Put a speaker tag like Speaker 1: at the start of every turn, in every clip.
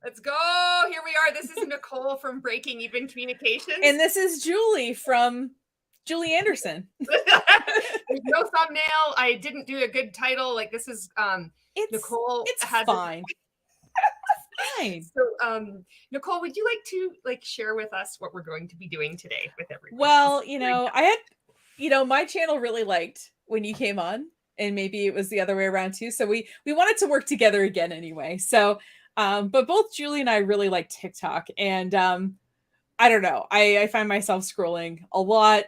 Speaker 1: Let's go. Here we are. This is Nicole from Breaking Even Communications.
Speaker 2: And this is Julie from Julie Anderson.
Speaker 1: There's no thumbnail. I didn't do a good title. Like this is Nicole.
Speaker 2: It's fine. Fine.
Speaker 1: So Nicole, would you like to share with us what we're going to be doing today with everyone?
Speaker 2: Well, I had my channel really liked when you came on, and maybe it was the other way around too. So we wanted to work together again anyway. So but both Julie and I really like TikTok, and I don't know. I find myself scrolling a lot,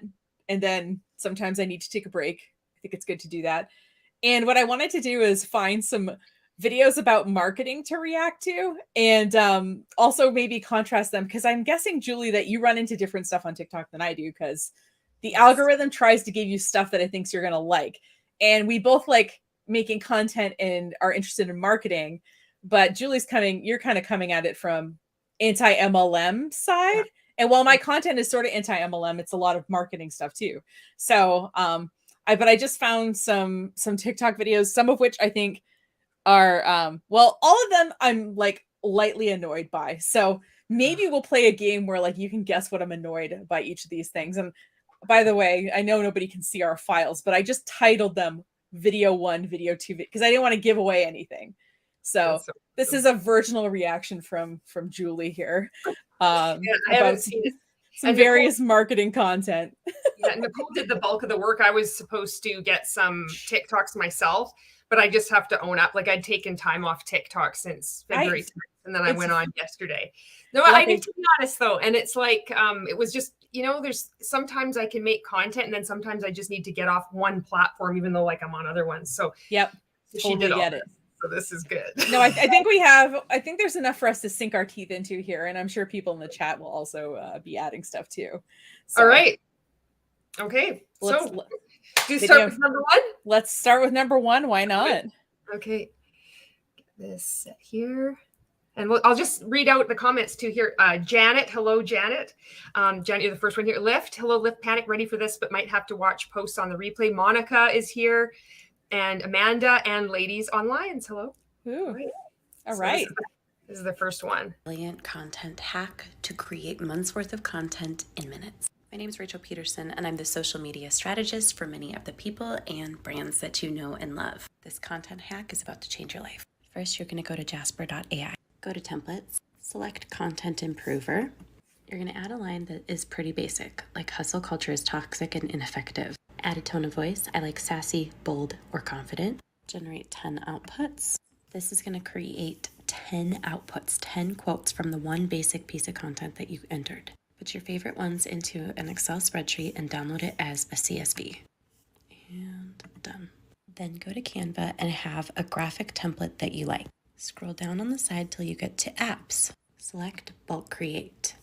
Speaker 2: and then sometimes I need to take a break. I think it's good to do that. And what I wanted to do is find some videos about marketing to react to, and also maybe contrast them, because I'm guessing, Julie, that you run into different stuff on TikTok than I do, because the algorithm tries to give you stuff that I think you're going to like. And we both like making content and are interested in marketing. But you're kind of coming at it from anti-MLM side. Yeah. And while my content is sort of anti-MLM, it's a lot of marketing stuff too. So, but I just found some TikTok videos, some of which I think are, all of them I'm like lightly annoyed by. So maybe we'll play a game where like you can guess what I'm annoyed by each of these things. And by the way, I know nobody can see our files, but I just titled them video 1, video 2, because I didn't want to give away anything. So this is a virginal reaction from Julie here,
Speaker 1: I haven't seen it.
Speaker 2: Some various marketing content.
Speaker 1: Yeah, Nicole did the bulk of the work. I was supposed to get some TikToks myself, but I just have to own up. Like I'd taken time off TikTok since February 10th, and then I went on yesterday. No, I need to be honest though. And it's like, it was just, there's sometimes I can make content, and then sometimes I just need to get off one platform, even though like I'm on other ones. So
Speaker 2: yep,
Speaker 1: she did all it. So this is good.
Speaker 2: No, I think there's enough for us to sink our teeth into here. And I'm sure people in the chat will also be adding stuff too.
Speaker 1: So, all right. Okay. So do you start with number 1?
Speaker 2: Let's start with number 1. Why not?
Speaker 1: Okay. Get this set here. And I'll just read out the comments too here. Janet. Hello, Janet. Janet, you're the first one here. Lift. Hello, Lift Panic. Ready for this, but might have to watch posts on the replay. Monica is here. And Amanda and Ladies on Lions. Hello.
Speaker 2: Ooh. All right.
Speaker 1: This is the first one.
Speaker 3: Brilliant content hack to create months worth of content in minutes. My name is Rachel Peterson, and I'm the social media strategist for many of the people and brands that you know and love. This content hack is about to change your life. First, you're going to go to jasper.ai. Go to templates, select content improver. You're going to add a line that is pretty basic, like hustle culture is toxic and ineffective. Add a tone of voice. I like sassy, bold, or confident. Generate 10 outputs. This is going to create 10 outputs, 10 quotes from the one basic piece of content that you entered. Put your favorite ones into an Excel spreadsheet and download it as a CSV. And done. Then go to Canva and have a graphic template that you like. Scroll down on the side till you get to apps. Select bulk create.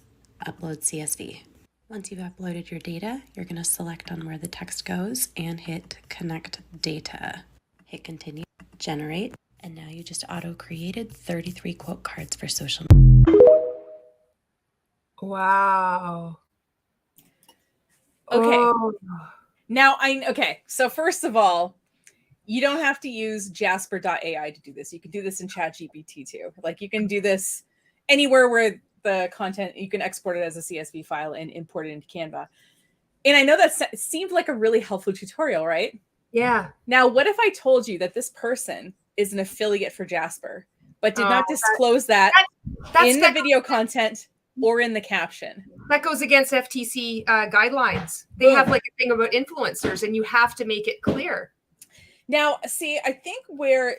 Speaker 3: Upload CSV. Once you've uploaded your data, you're going to select on where the text goes and hit connect data. Hit continue, generate, and now you just auto-created 33 quote cards for social media.
Speaker 1: Wow.
Speaker 2: Okay. Oh. Now so first of all, you don't have to use jasper.ai to do this. You can do this in ChatGPT too. Like you can do this anywhere where the content, you can export it as a CSV file and import it into Canva. And I know that seemed like a really helpful tutorial, right?
Speaker 1: Yeah.
Speaker 2: Now, what if I told you that this person is an affiliate for Jasper, but did not disclose that in the video content or in the caption?
Speaker 1: That goes against FTC guidelines. They have like a thing about influencers, and you have to make it clear.
Speaker 2: Now, see, I think where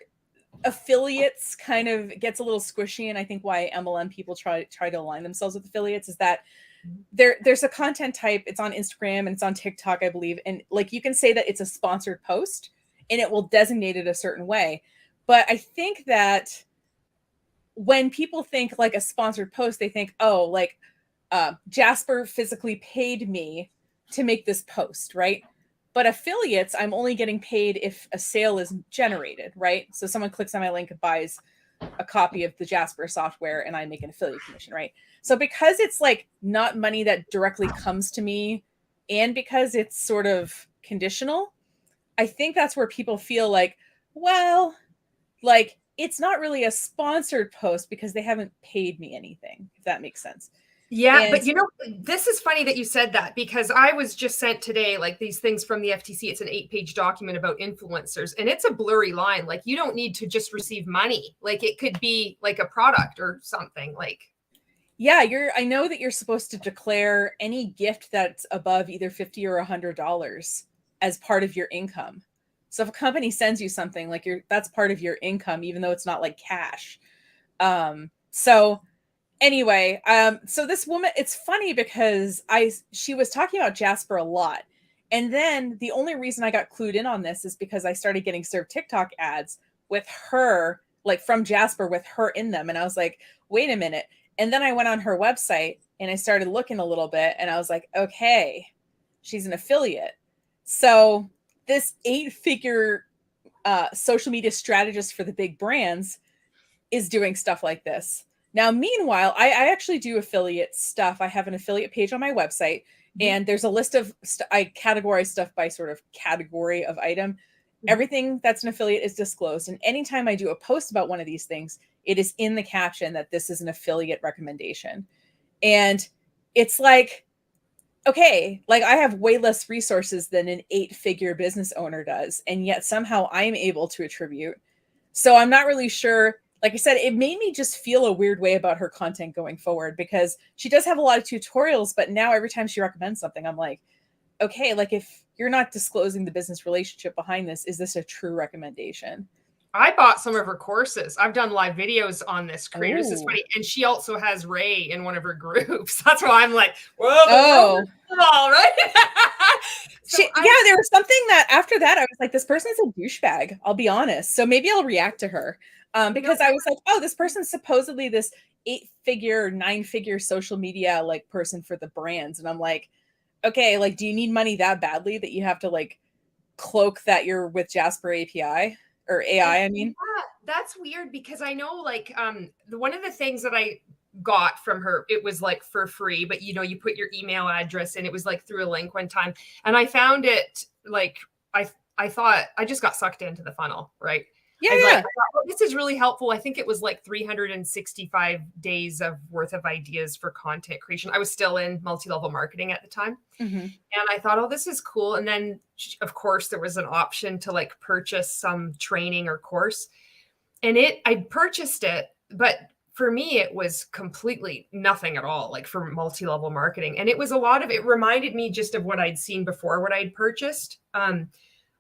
Speaker 2: affiliates kind of gets a little squishy, and I think why MLM people try to align themselves with affiliates is that there's a content type. It's on Instagram and it's on TikTok, I believe, and like you can say that it's a sponsored post and it will designate it a certain way. But I think that when people think like a sponsored post, they think, oh, like Jasper physically paid me to make this post, right? But affiliates, I'm only getting paid if a sale is generated, right? So someone clicks on my link and buys a copy of the Jasper software and I make an affiliate commission, right? So because it's like not money that directly comes to me and because it's sort of conditional, I think that's where people feel like, well, like it's not really a sponsored post because they haven't paid me anything, if that makes sense.
Speaker 1: Yeah, but you know, this is funny that you said that, because I was just sent today like these things from the FTC. It's an 8-page document about influencers, and it's a blurry line. Like, you don't need to just receive money. Like, it could be like a product or something. Like,
Speaker 2: yeah, I know that you're supposed to declare any gift that's above either $50 or $100 as part of your income. So if a company sends you something, like, that's part of your income, even though it's not like cash. So anyway, so this woman, it's funny because she was talking about Jasper a lot. And then the only reason I got clued in on this is because I started getting served TikTok ads with her, like from Jasper, with her in them. And I was like, wait a minute. And then I went on her website and I started looking a little bit, and I was like, okay, she's an affiliate. So this 8-figure social media strategist for the big brands is doing stuff like this. Now, meanwhile, I actually do affiliate stuff. I have an affiliate page on my website, and there's a list of, I categorize stuff by sort of category of item. Everything that's an affiliate is disclosed. And anytime I do a post about one of these things, it is in the caption that this is an affiliate recommendation. And it's like, okay, like, I have way less resources than an 8-figure business owner does. And yet somehow I'm able to attribute. So I'm not really sure. Like I said, it made me just feel a weird way about her content going forward, because she does have a lot of tutorials, but now every time she recommends something, I'm like, okay, like, if you're not disclosing the business relationship behind this, is this a true recommendation?
Speaker 1: I bought some of her courses. I've done live videos on this creator. This is funny. And she also has Ray in one of her groups. That's why I'm like, whoa, all right.
Speaker 2: There was something that after that, I was like, this person's a douchebag. I'll be honest. So maybe I'll react to her. Because I was like, oh, this person's supposedly this 8-figure, 9-figure social media like person for the brands. And I'm like, okay, like, do you need money that badly that you have to like cloak that you're with Jasper API or AI? I mean,
Speaker 1: yeah, that's weird, because I know, like, one of the things that I got from her, it was like for free, but you know, you put your email address in. It was like through a link one time, and I found it like, I thought I just got sucked into the funnel, right?
Speaker 2: Yeah.
Speaker 1: I thought, well, this is really helpful. I think it was like 365 days of worth of ideas for content creation. I was still in multi-level marketing at the time. And I thought, oh, this is cool. And then, of course, there was an option to like purchase some training or course. And I purchased it, but for me, it was completely nothing at all, like for multi-level marketing. And it was it reminded me just of what I'd seen before, what I'd purchased.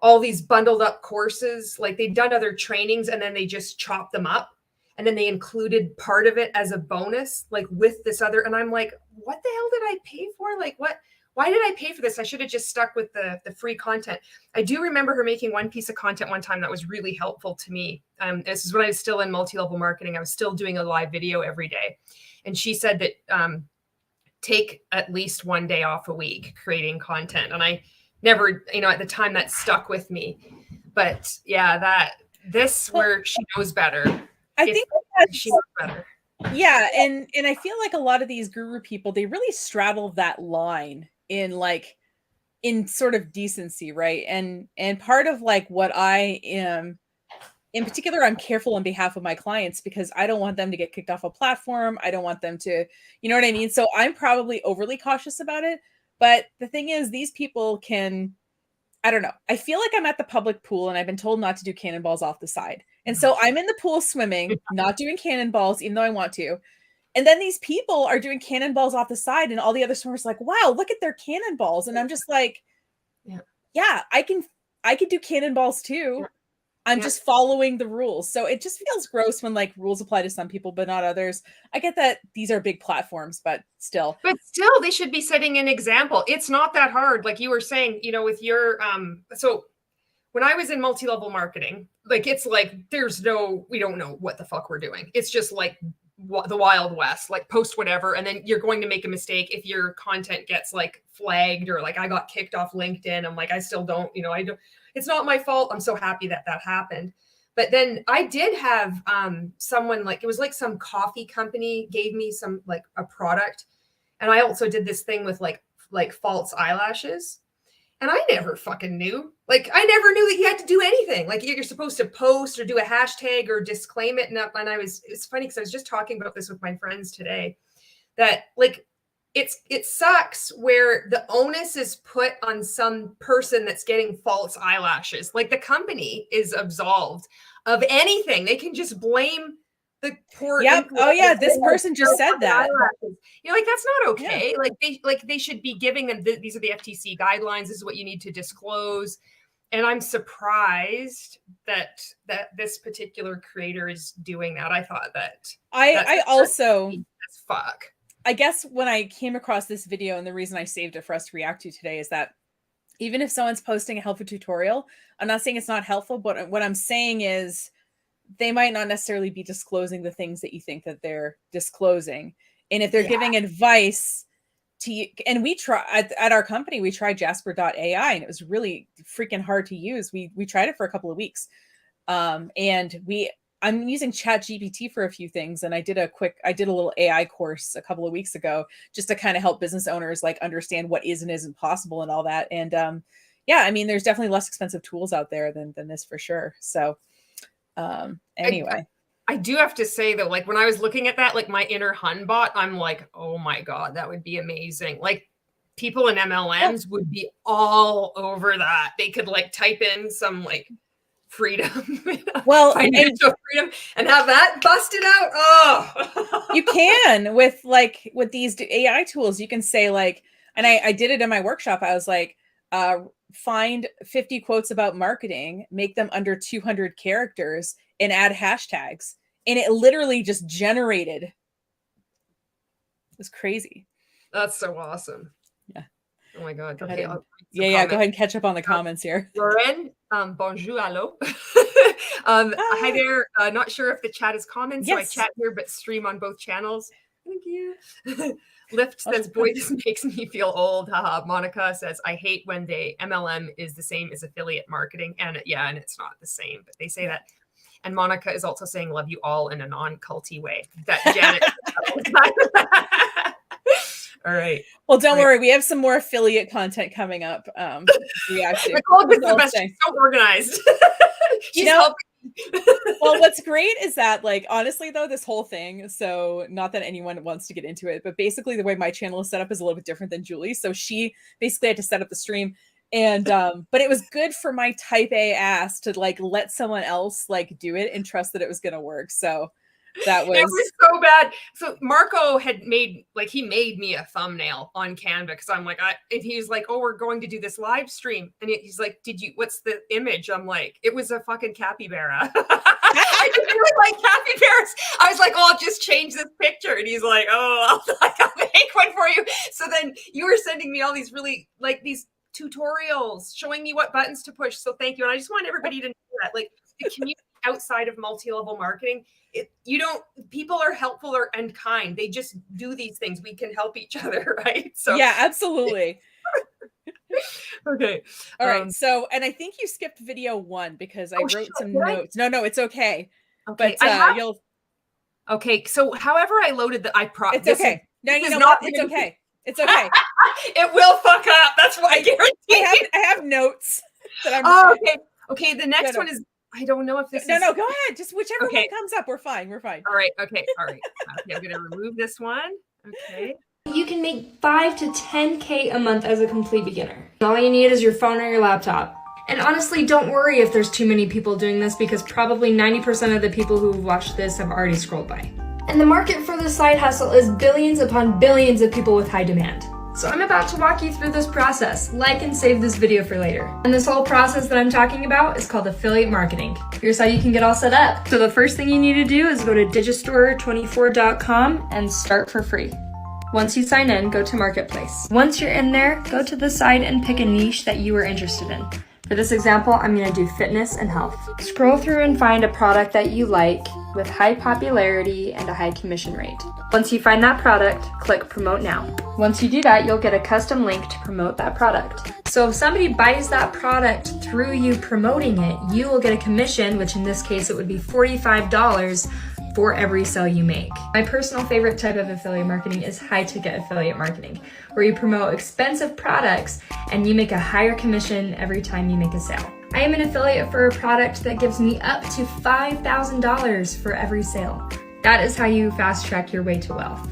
Speaker 1: All these bundled up courses, like they'd done other trainings and then they just chopped them up, and then they included part of it as a bonus, like with this other. And I'm like, what the hell did I pay for? Like, why did I pay for this? I should have just stuck with the free content. I do remember her making one piece of content one time that was really helpful to me. This is when I was still in multi-level marketing. I was still doing a live video every day. And she said that take at least one day off a week creating content. And I never, at the time, that stuck with me. But yeah, where she knows better.
Speaker 2: I think
Speaker 1: she knows better.
Speaker 2: Yeah. And I feel like a lot of these guru people, they really straddle that line in sort of decency, right? And part of like what I am, in particular, I'm careful on behalf of my clients because I don't want them to get kicked off a platform. I don't want them to, you know what I mean? So I'm probably overly cautious about it. But the thing is, these people can, I don't know. I feel like I'm at the public pool and I've been told not to do cannonballs off the side. And so I'm in the pool swimming, not doing cannonballs, even though I want to. And then these people are doing cannonballs off the side, and all the other swimmers are like, wow, look at their cannonballs. And I'm just like, yeah, I can do cannonballs too. I'm just following the rules. So it just feels gross when like rules apply to some people, but not others. I get that these are big platforms, but still.
Speaker 1: But still, they should be setting an example. It's not that hard. Like you were saying, with your, so when I was in multi-level marketing, like, it's like, we don't know what the fuck we're doing. It's just like the Wild West, like post whatever. And then you're going to make a mistake if your content gets like flagged, or like I got kicked off LinkedIn. I'm like, I still don't, it's not my fault. I'm so happy that happened. But then I did have someone, like, it was like some coffee company gave me some, like, a product. And I also did this thing with like false eyelashes. And I never fucking knew. Like, I never knew that you had to do anything. Like, you're supposed to post or do a hashtag or disclaim it. And it's funny because I was just talking about this with my friends today, that like, it sucks where the onus is put on some person that's getting false eyelashes. Like, the company is absolved of anything. They can just blame the poor.
Speaker 2: Yep. Oh yeah, this person just said that.
Speaker 1: You're like, that's not okay. Yeah. Like they should be giving them these are the FTC guidelines. This is what you need to disclose. And I'm surprised that this particular creator is doing that. I thought that
Speaker 2: I also
Speaker 1: fuck.
Speaker 2: I guess when I came across this video, and the reason I saved it for us to react to today is that even if someone's posting a helpful tutorial, I'm not saying it's not helpful, but what I'm saying is they might not necessarily be disclosing the things that you think that they're disclosing. And if they're giving advice to you, and we try at our company, we tried Jasper.ai and it was really freaking hard to use. We tried it for a couple of weeks. I'm using ChatGPT for a few things. And I did a little AI course a couple of weeks ago, just to kind of help business owners like understand what is and isn't possible and all that. And yeah, I mean, there's definitely less expensive tools out there than this for sure. So anyway,
Speaker 1: I do have to say though, like when I was looking at that, like my inner Hun bot, I'm like, oh my God, that would be amazing. Like people in MLMs would be all over that. They could like type in some like freedom, financial freedom, and have that busted out. Oh,
Speaker 2: you can with these AI tools, you can say like, and I did it in my workshop. I was like, find 50 quotes about marketing, make them under 200 characters and add hashtags. And it literally just generated. It was crazy.
Speaker 1: That's so awesome.
Speaker 2: Yeah.
Speaker 1: Oh my God.
Speaker 2: Go
Speaker 1: okay.
Speaker 2: ahead go ahead and catch up on the comments here.
Speaker 1: Lauren, bonjour, hello. Hi there. Not sure if the chat is common, so yes. I chat here, but stream on both channels. Thank you. Lift says, boy, this makes me feel old. Haha. Monica says, I hate when MLM is the same as affiliate marketing. And and it's not the same, but they say that. And Monica is also saying, love you all in a non-culty way. That Janet. All right.
Speaker 2: Well, don't worry. We have some more affiliate content coming up.
Speaker 1: Nicole gets the best. She's so organized.
Speaker 2: Well, what's great is that, like, honestly, though, this whole thing, so not that anyone wants to get into it, but basically the way my channel is set up is a little bit different than Julie. So she basically had to set up the stream. And but it was good for my type A ass to like let someone else like do it and trust that it was gonna work. So that was,
Speaker 1: it was so bad. So Marco had made me a thumbnail on Canva because I'm like, and he was like, oh, we're going to do this live stream. And he's like, what's the image? I'm like, it was a fucking capybara. I didn't really like capybaras. I was like, oh, I'll just change this picture. And he's like, oh, I'll make one for you. So then you were sending me all these really like these tutorials showing me what buttons to push. So thank you. And I just want everybody to know that like the community outside of multi-level marketing, people are helpful and kind. They just do these things. We can help each other, right? So
Speaker 2: yeah, absolutely.
Speaker 1: Okay.
Speaker 2: All right. So, and I think you skipped video 1 because I wrote some notes. No, it's okay.
Speaker 1: Okay.
Speaker 2: But
Speaker 1: Okay. So however I loaded
Speaker 2: it's okay. No, you know what? It's okay. It's okay.
Speaker 1: It will fuck up. That's what I guarantee.
Speaker 2: I have notes that I'm.
Speaker 1: Okay. Okay. The next one is, I don't know if this
Speaker 2: No, go ahead. Just whichever one comes up. We're fine. All right.
Speaker 1: Okay. Okay. Okay, I'm going to remove this one. Okay.
Speaker 4: You can make 5 to 10K a month as a complete beginner. All you need is your phone or your laptop. And honestly, don't worry if there's too many people doing this because probably 90% of the people who've watched this have already scrolled by. And the market for this side hustle is billions upon billions of people with high demand. So I'm about to walk you through this process. Like and save this video for later. And this whole process that I'm talking about is called affiliate marketing. Here's how you can get all set up. So the first thing you need to do is go to digistore24.com and start for free. Once you sign in, go to Marketplace. Once you're in there, go to the side and pick a niche that you are interested in. For this example, I'm going to do fitness and health. Scroll through and find a product that you like with high popularity and a high commission rate. Once you find that product, click Promote Now. Once you do that, you'll get a custom link to promote that product. So if somebody buys that product through you promoting it, you will get a commission, which in this case it would be $45 for every sale you make. My personal favorite type of affiliate marketing is high ticket affiliate marketing, where you promote expensive products and you make a higher commission every time you make a sale. I am an affiliate for a product that gives me up to $5,000 for every sale. That is how you fast track your way to wealth.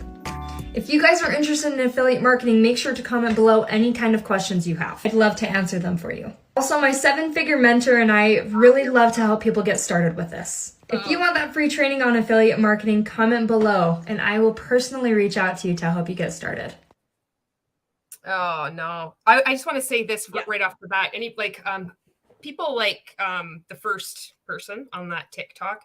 Speaker 4: If you guys are interested in affiliate marketing, make sure to comment below any kind of questions you have. I'd love to answer them for you. Also, my 7-figure mentor and I really love to help people get started with this. If you want that free training on affiliate marketing, comment below and I will personally reach out to you to help you get started.
Speaker 1: Oh no. I just want to say this right off the bat. People like the first person on that TikTok,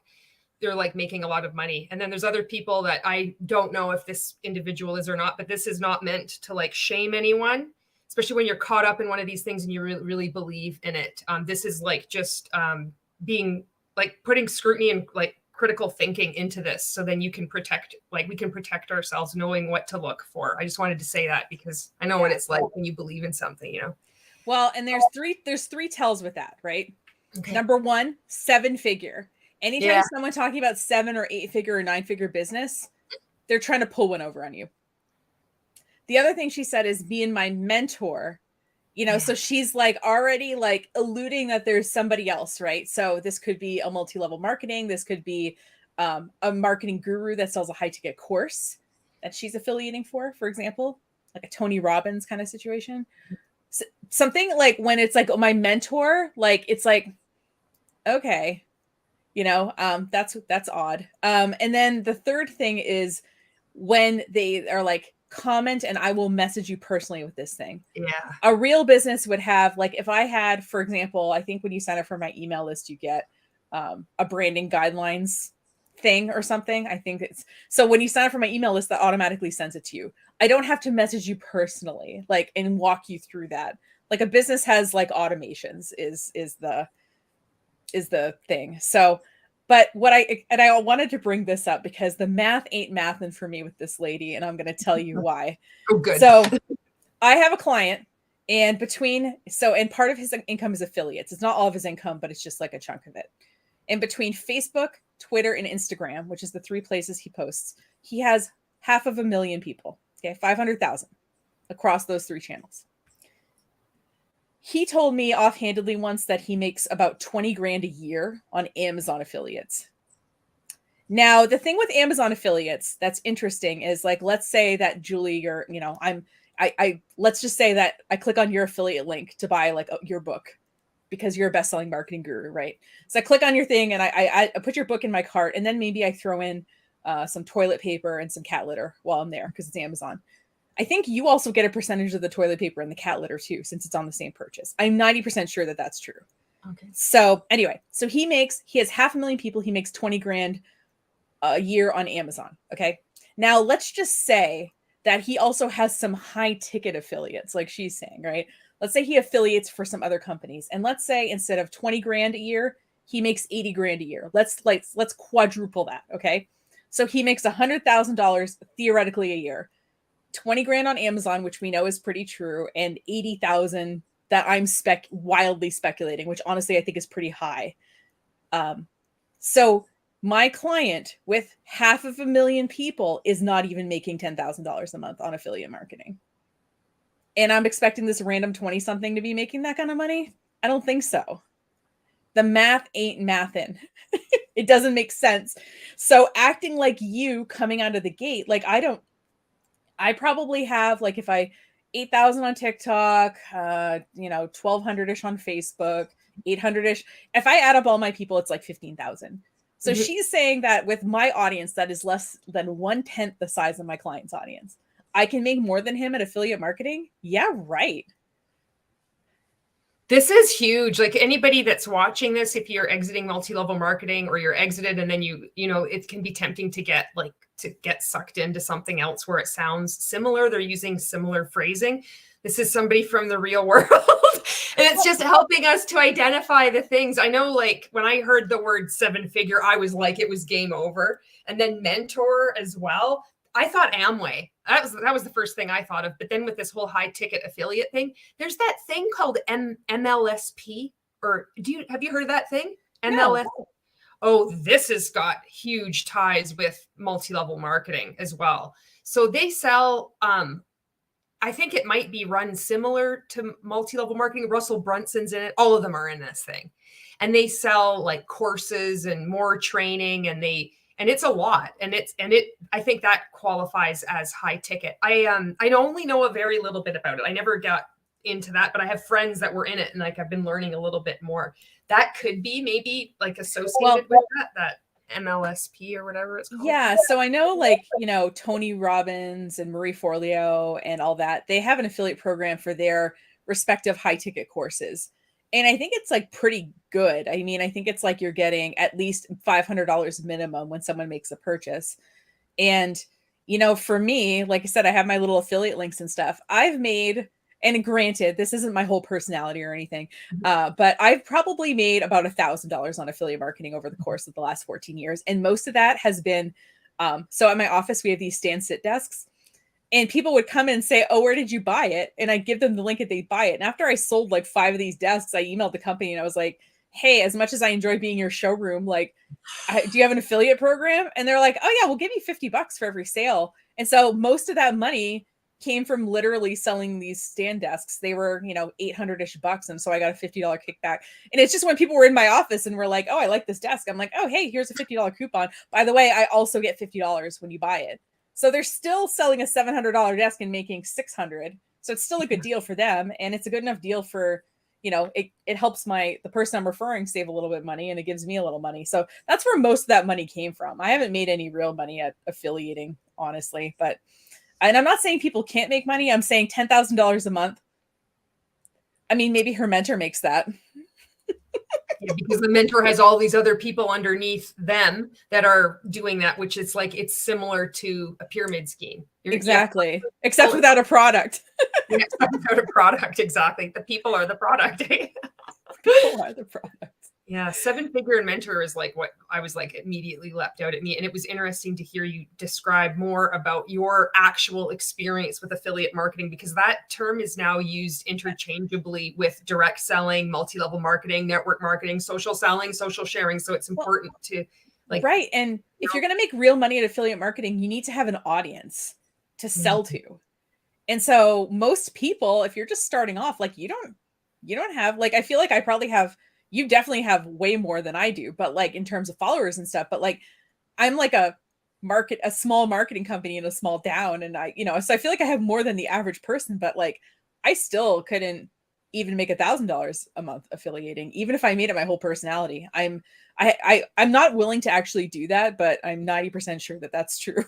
Speaker 1: they're like making a lot of money. And then there's other people that I don't know if this individual is or not, but this is not meant to like shame anyone, especially when you're caught up in one of these things and you really believe in it. This is like just being like putting scrutiny and like critical thinking into this. So then we can protect ourselves knowing what to look for. I just wanted to say that because I know what it's like when you believe in something, you know?
Speaker 2: Well, and there's three tells with that, right?
Speaker 1: Okay.
Speaker 2: Number one, 7-figure. Anytime someone talking about 7 or 8-figure or 9-figure business, they're trying to pull one over on you. The other thing she said is being my mentor, you know, so she's like already like alluding that there's somebody else, right? So this could be a multi-level marketing. This could be a marketing guru that sells a high ticket course that she's affiliating for example, like a Tony Robbins kind of situation. So, something like when it's like my mentor, like it's like, okay, you know, that's odd. And then the third thing is when they are like, comment and I will message you personally with this thing.
Speaker 1: Yeah.
Speaker 2: A real business would have, like, if I had, for example, I think when you sign up for my email list, you get a branding guidelines thing or something. I think it's, so when you sign up for my email list, that automatically sends it to you. I don't have to message you personally, like, and walk you through that. Like a business has like automations is the thing. So, but I wanted to bring this up because the math ain't mathin' for me with this lady, and I'm going to tell you why.
Speaker 1: Oh, good.
Speaker 2: So I have a client, and part of his income is affiliates. It's not all of his income, but it's just like a chunk of it. And between Facebook, Twitter, and Instagram, which is the 3 places he posts, he has 500,000 people. Okay, 500,000 across those 3 channels. He told me offhandedly once that he makes about 20 grand a year on Amazon affiliates. Now, the thing with Amazon affiliates that's interesting is, like, let's say that Julie, you're, you know, let's just say that I click on your affiliate link to buy like your book because you're a best-selling marketing guru, right? So I click on your thing and I put your book in my cart, and then maybe I throw in some toilet paper and some cat litter while I'm there because it's Amazon. I think you also get a percentage of the toilet paper and the cat litter too, since it's on the same purchase. I'm 90% sure that that's true.
Speaker 1: Okay.
Speaker 2: So anyway, so he has 500,000 people. He makes 20 grand a year on Amazon. Okay. Now let's just say that he also has some high ticket affiliates, like she's saying, right? Let's say he affiliates for some other companies. And let's say instead of 20 grand a year, he makes 80 grand a year. Let's quadruple that. Okay. So he makes $100,000 theoretically a year. 20 grand on Amazon, which we know is pretty true, and 80,000 that I'm wildly speculating, which honestly I think is pretty high. So my client with 500,000 people is not even making $10,000 a month on affiliate marketing. And I'm expecting this random 20-something to be making that kind of money? I don't think so. The math ain't mathin'. It doesn't make sense. So acting like you coming out of the gate, like I probably have, like, if 8,000 on TikTok, 1,200-ish on Facebook, 800-ish. If I add up all my people, it's like 15,000. So she's saying that with my audience, that is less than 1/10 the size of my client's audience. I can make more than him at affiliate marketing? Yeah, right.
Speaker 1: This is huge. Like anybody that's watching this, if you're exiting multi-level marketing or you're exited and then you know, it can be tempting to get sucked into something else where it sounds similar. They're using similar phrasing. This is somebody from the real world. And it's just helping us to identify the things. I know, like when I heard the word 7-figure, I was like, it was game over. And then mentor as well. I thought Amway. That was the first thing I thought of. But then with this whole high ticket affiliate thing, there's that thing called MLSP. Or have you heard of that thing? MLS.
Speaker 2: No.
Speaker 1: oh, this has got huge ties with multi-level marketing as well. So they sell, I think it might be run similar to multi-level marketing. Russell Brunson's in it. All of them are in this thing. And they sell like courses and more training, and it's a lot. And I think that qualifies as high ticket. I only know a very little bit about it. I never got into that, but I have friends that were in it, and like I've been learning a little bit more. That could be maybe like associated with that MLSP or whatever it's called.
Speaker 2: Yeah. So I know, like, you know, Tony Robbins and Marie Forleo and all that, they have an affiliate program for their respective high ticket courses. And I think it's like pretty good. I mean, I think it's like you're getting at least $500 minimum when someone makes a purchase. And, you know, for me, like I said, I have my little affiliate links and stuff. I've made, and granted, this isn't my whole personality or anything, but I've probably made about $1,000 on affiliate marketing over the course of the last 14 years. And most of that has been, so at my office, we have these stand sit desks, and people would come in and say, oh, where did you buy it? And I give them the link and they buy it. And after I sold like 5 of these desks, I emailed the company and I was like, hey, as much as I enjoy being your showroom, like, do you have an affiliate program? And they're like, oh yeah, we'll give you $50 for every sale. And so most of that money came from literally selling these stand desks. They were, you know, 800-ish bucks. And so I got a $50 kickback. And it's just when people were in my office and were like, oh, I like this desk. I'm like, oh, hey, here's a $50 coupon. By the way, I also get $50 when you buy it. So they're still selling a $700 desk and making $600. So it's still a good deal for them. And it's a good enough deal for, you know, it helps the person I'm referring save a little bit of money, and it gives me a little money. So that's where most of that money came from. I haven't made any real money at affiliating, honestly, and I'm not saying people can't make money. I'm saying $10,000 a month. I mean, maybe her mentor makes that.
Speaker 1: Yeah, because the mentor has all these other people underneath them that are doing that, which is like, it's similar to a pyramid scheme.
Speaker 2: Exactly. Except without a product.
Speaker 1: Yeah, without a product. Exactly. The people are the product.
Speaker 2: People are the product.
Speaker 1: Yeah, 7-figure and mentor is like what I was like immediately leapt out at me. And it was interesting to hear you describe more about your actual experience with affiliate marketing, because that term is now used interchangeably with direct selling, multi-level marketing, network marketing, social selling, social sharing. So it's important to like.
Speaker 2: Right. And if you're going to make real money at affiliate marketing, you need to have an audience to sell to. And so most people, if you're just starting off, like you don't have, like, I feel like I probably have, you definitely have way more than I do, but like in terms of followers and stuff, but like, I'm like a small marketing company in a small town. And so I feel like I have more than the average person, but like, I still couldn't even make $1,000 a month affiliating, even if I made it my whole personality. I'm not willing to actually do that, but I'm 90% sure that that's true.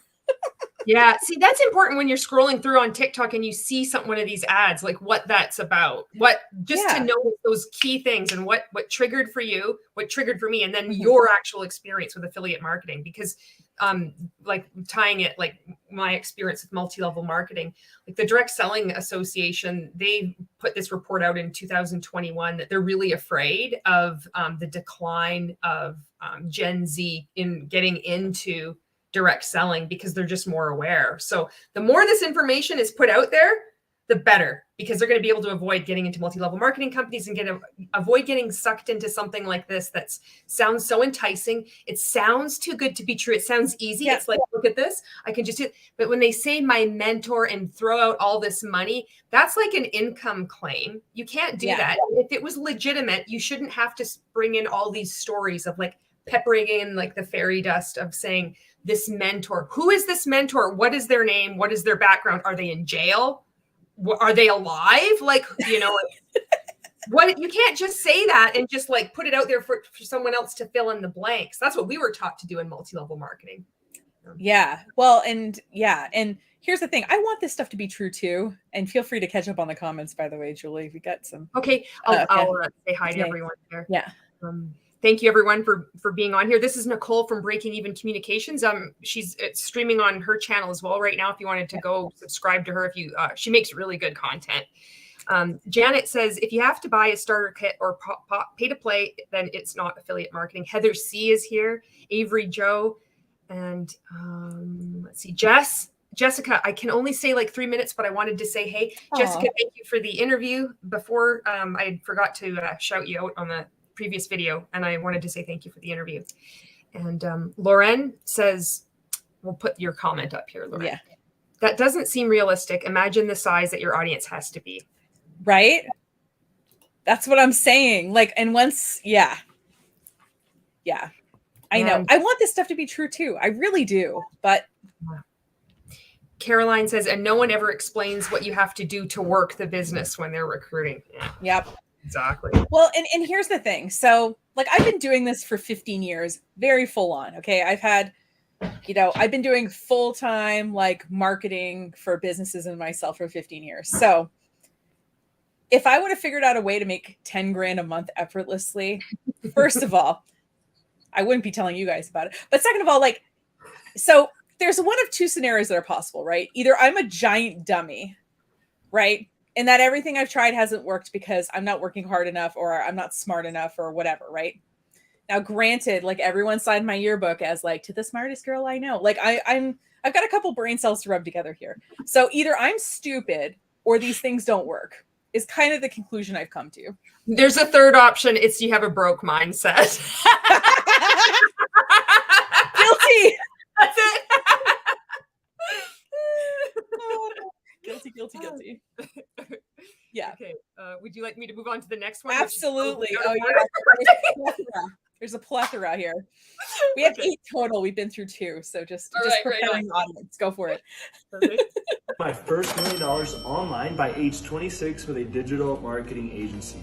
Speaker 1: Yeah. See, that's important when you're scrolling through on TikTok and you see one of these ads, like what that's about, to know those key things and what triggered for you, what triggered for me, and then your actual experience with affiliate marketing, because like tying it, like my experience with multi-level marketing, like the Direct Selling Association, they put this report out in 2021 that they're really afraid of the decline of Gen Z in getting into direct selling, because they're just more aware. So the more this information is put out there, the better, because they're going to be able to avoid getting into multi-level marketing companies and avoid getting sucked into something like this that sounds so enticing. It sounds too good to be true. It sounds easy. Yeah. It's like, look at this. I can just do it. But when they say my mentor and throw out all this money, that's like an income claim. You can't do that. If it was legitimate, you shouldn't have to bring in all these stories of like peppering in like the fairy dust of saying, this mentor, who is this mentor? What is their name? What is their background? Are they in jail? Are they alive? Like, what, you can't just say that and just like put it out there for someone else to fill in the blanks. That's what we were taught to do in multi-level marketing.
Speaker 2: Yeah. Well, and here's the thing. I want this stuff to be true too. And feel free to catch up on the comments, by the way, Julie, if you got some.
Speaker 1: Okay. I'll say hi to everyone there.
Speaker 2: Yeah.
Speaker 1: Thank you everyone for being on here. This is Nicole from Breaking Even Communications. She's streaming on her channel as well right now. If you wanted to go subscribe to her, she makes really good content. Janet says, if you have to buy a starter kit or pay to play, then it's not affiliate marketing. Heather C is here, Avery Joe, and let's see, Jessica, I can only say like 3 minutes, but I wanted to say, hey, Jessica, thank you for the interview before. I forgot to shout you out on the previous video, and I wanted to say thank you for the interview. And Lauren says, we'll put your comment up here, Lauren.
Speaker 2: Yeah.
Speaker 1: That doesn't seem realistic. Imagine the size that your audience has to be.
Speaker 2: Right? That's what I'm saying. Like, and once, yeah. I know. I want this stuff to be true too. I really do. But
Speaker 1: Caroline says, and no one ever explains what you have to do to work the business when they're recruiting. Yeah.
Speaker 2: Yep.
Speaker 1: Exactly.
Speaker 2: Well, and here's the thing. So like, I've been doing this for 15 years, very full on. Okay. I've been doing full-time like marketing for businesses and myself for 15 years. So if I would have figured out a way to make 10 grand a month effortlessly, first of all, I wouldn't be telling you guys about it. But second of all, like, so there's one of two scenarios that are possible, right? Either I'm a giant dummy, right? And that everything I've tried hasn't worked because I'm not working hard enough or I'm not smart enough or whatever, right? Now, granted, like everyone signed my yearbook as like, to the smartest girl I know. Like I've got a couple brain cells to rub together here. So either I'm stupid or these things don't work is kind of the conclusion I've come to.
Speaker 1: There's a third option. It's you have a broke mindset.
Speaker 2: Guilty.
Speaker 1: That's it.
Speaker 2: Guilty. Yeah.
Speaker 1: Okay. Would you like me to move on to the next one?
Speaker 2: Absolutely. Oh yeah. There's a plethora here. We have 8 total. We've been through 2. So just preparing the audience. Go for it.
Speaker 5: My first $1 million online by age 26 with a digital marketing agency.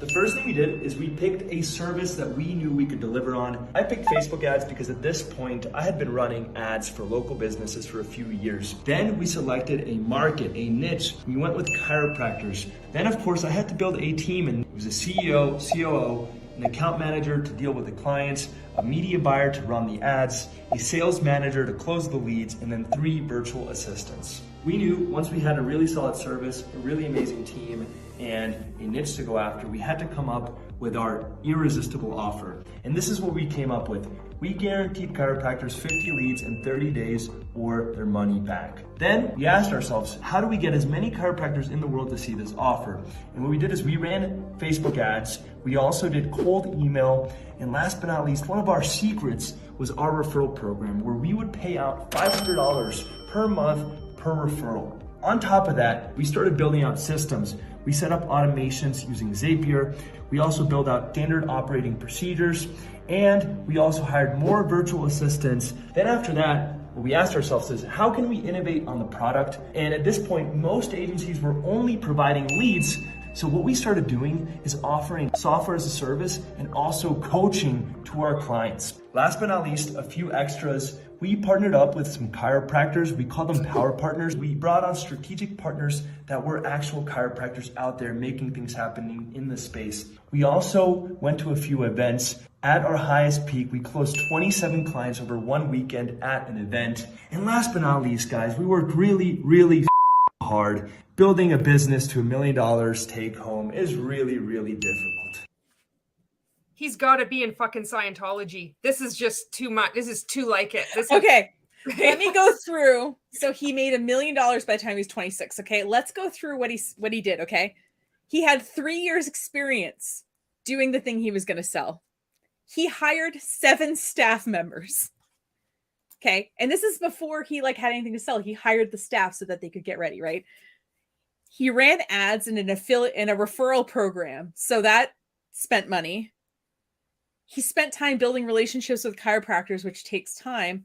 Speaker 5: The first thing we did is we picked a service that we knew we could deliver on. I picked Facebook ads because at this point, I had been running ads for local businesses for a few years. Then we selected a market, a niche. We went with chiropractors. Then of course I had to build a team, and it was a CEO, COO, an account manager to deal with the clients, a media buyer to run the ads, a sales manager to close the leads, and then 3 virtual assistants. We knew once we had a really solid service, a really amazing team, and a niche to go after, we had to come up with our irresistible offer. And this is what we came up with. We guaranteed chiropractors 50 leads in 30 days or their money back. Then we asked ourselves, how do we get as many chiropractors in the world to see this offer? And what we did is we ran Facebook ads. We also did cold email. And last but not least, one of our secrets was our referral program, where we would pay out $500 per month per referral. On top of that, we started building out systems. We set up automations using Zapier. We also built out standard operating procedures, and we also hired more virtual assistants. Then after that, what we asked ourselves is, how can we innovate on the product? And at this point, most agencies were only providing leads. So what we started doing is offering software as a service and also coaching to our clients. Last but not least, a few extras. We partnered up with some chiropractors. We call them power partners. We brought on strategic partners that were actual chiropractors out there making things happening in the space. We also went to a few events. At our highest peak, we closed 27 clients over one weekend at an event. And last but not least, guys, we worked really hard. Building a business to $1 million take home is really difficult.
Speaker 1: He's got to be in fucking Scientology. This is just too much. This is too like it.
Speaker 2: Okay. Let me go through. So he made $1 million by the time he was 26. Okay. Let's go through what he did. Okay. He had 3 years experience doing the thing he was going to sell. He hired 7 staff members. Okay. And this is before he had anything to sell. He hired the staff so that they could get ready. Right. He ran ads in an affiliate in a referral program. So that spent money. He spent time building relationships with chiropractors, which takes time.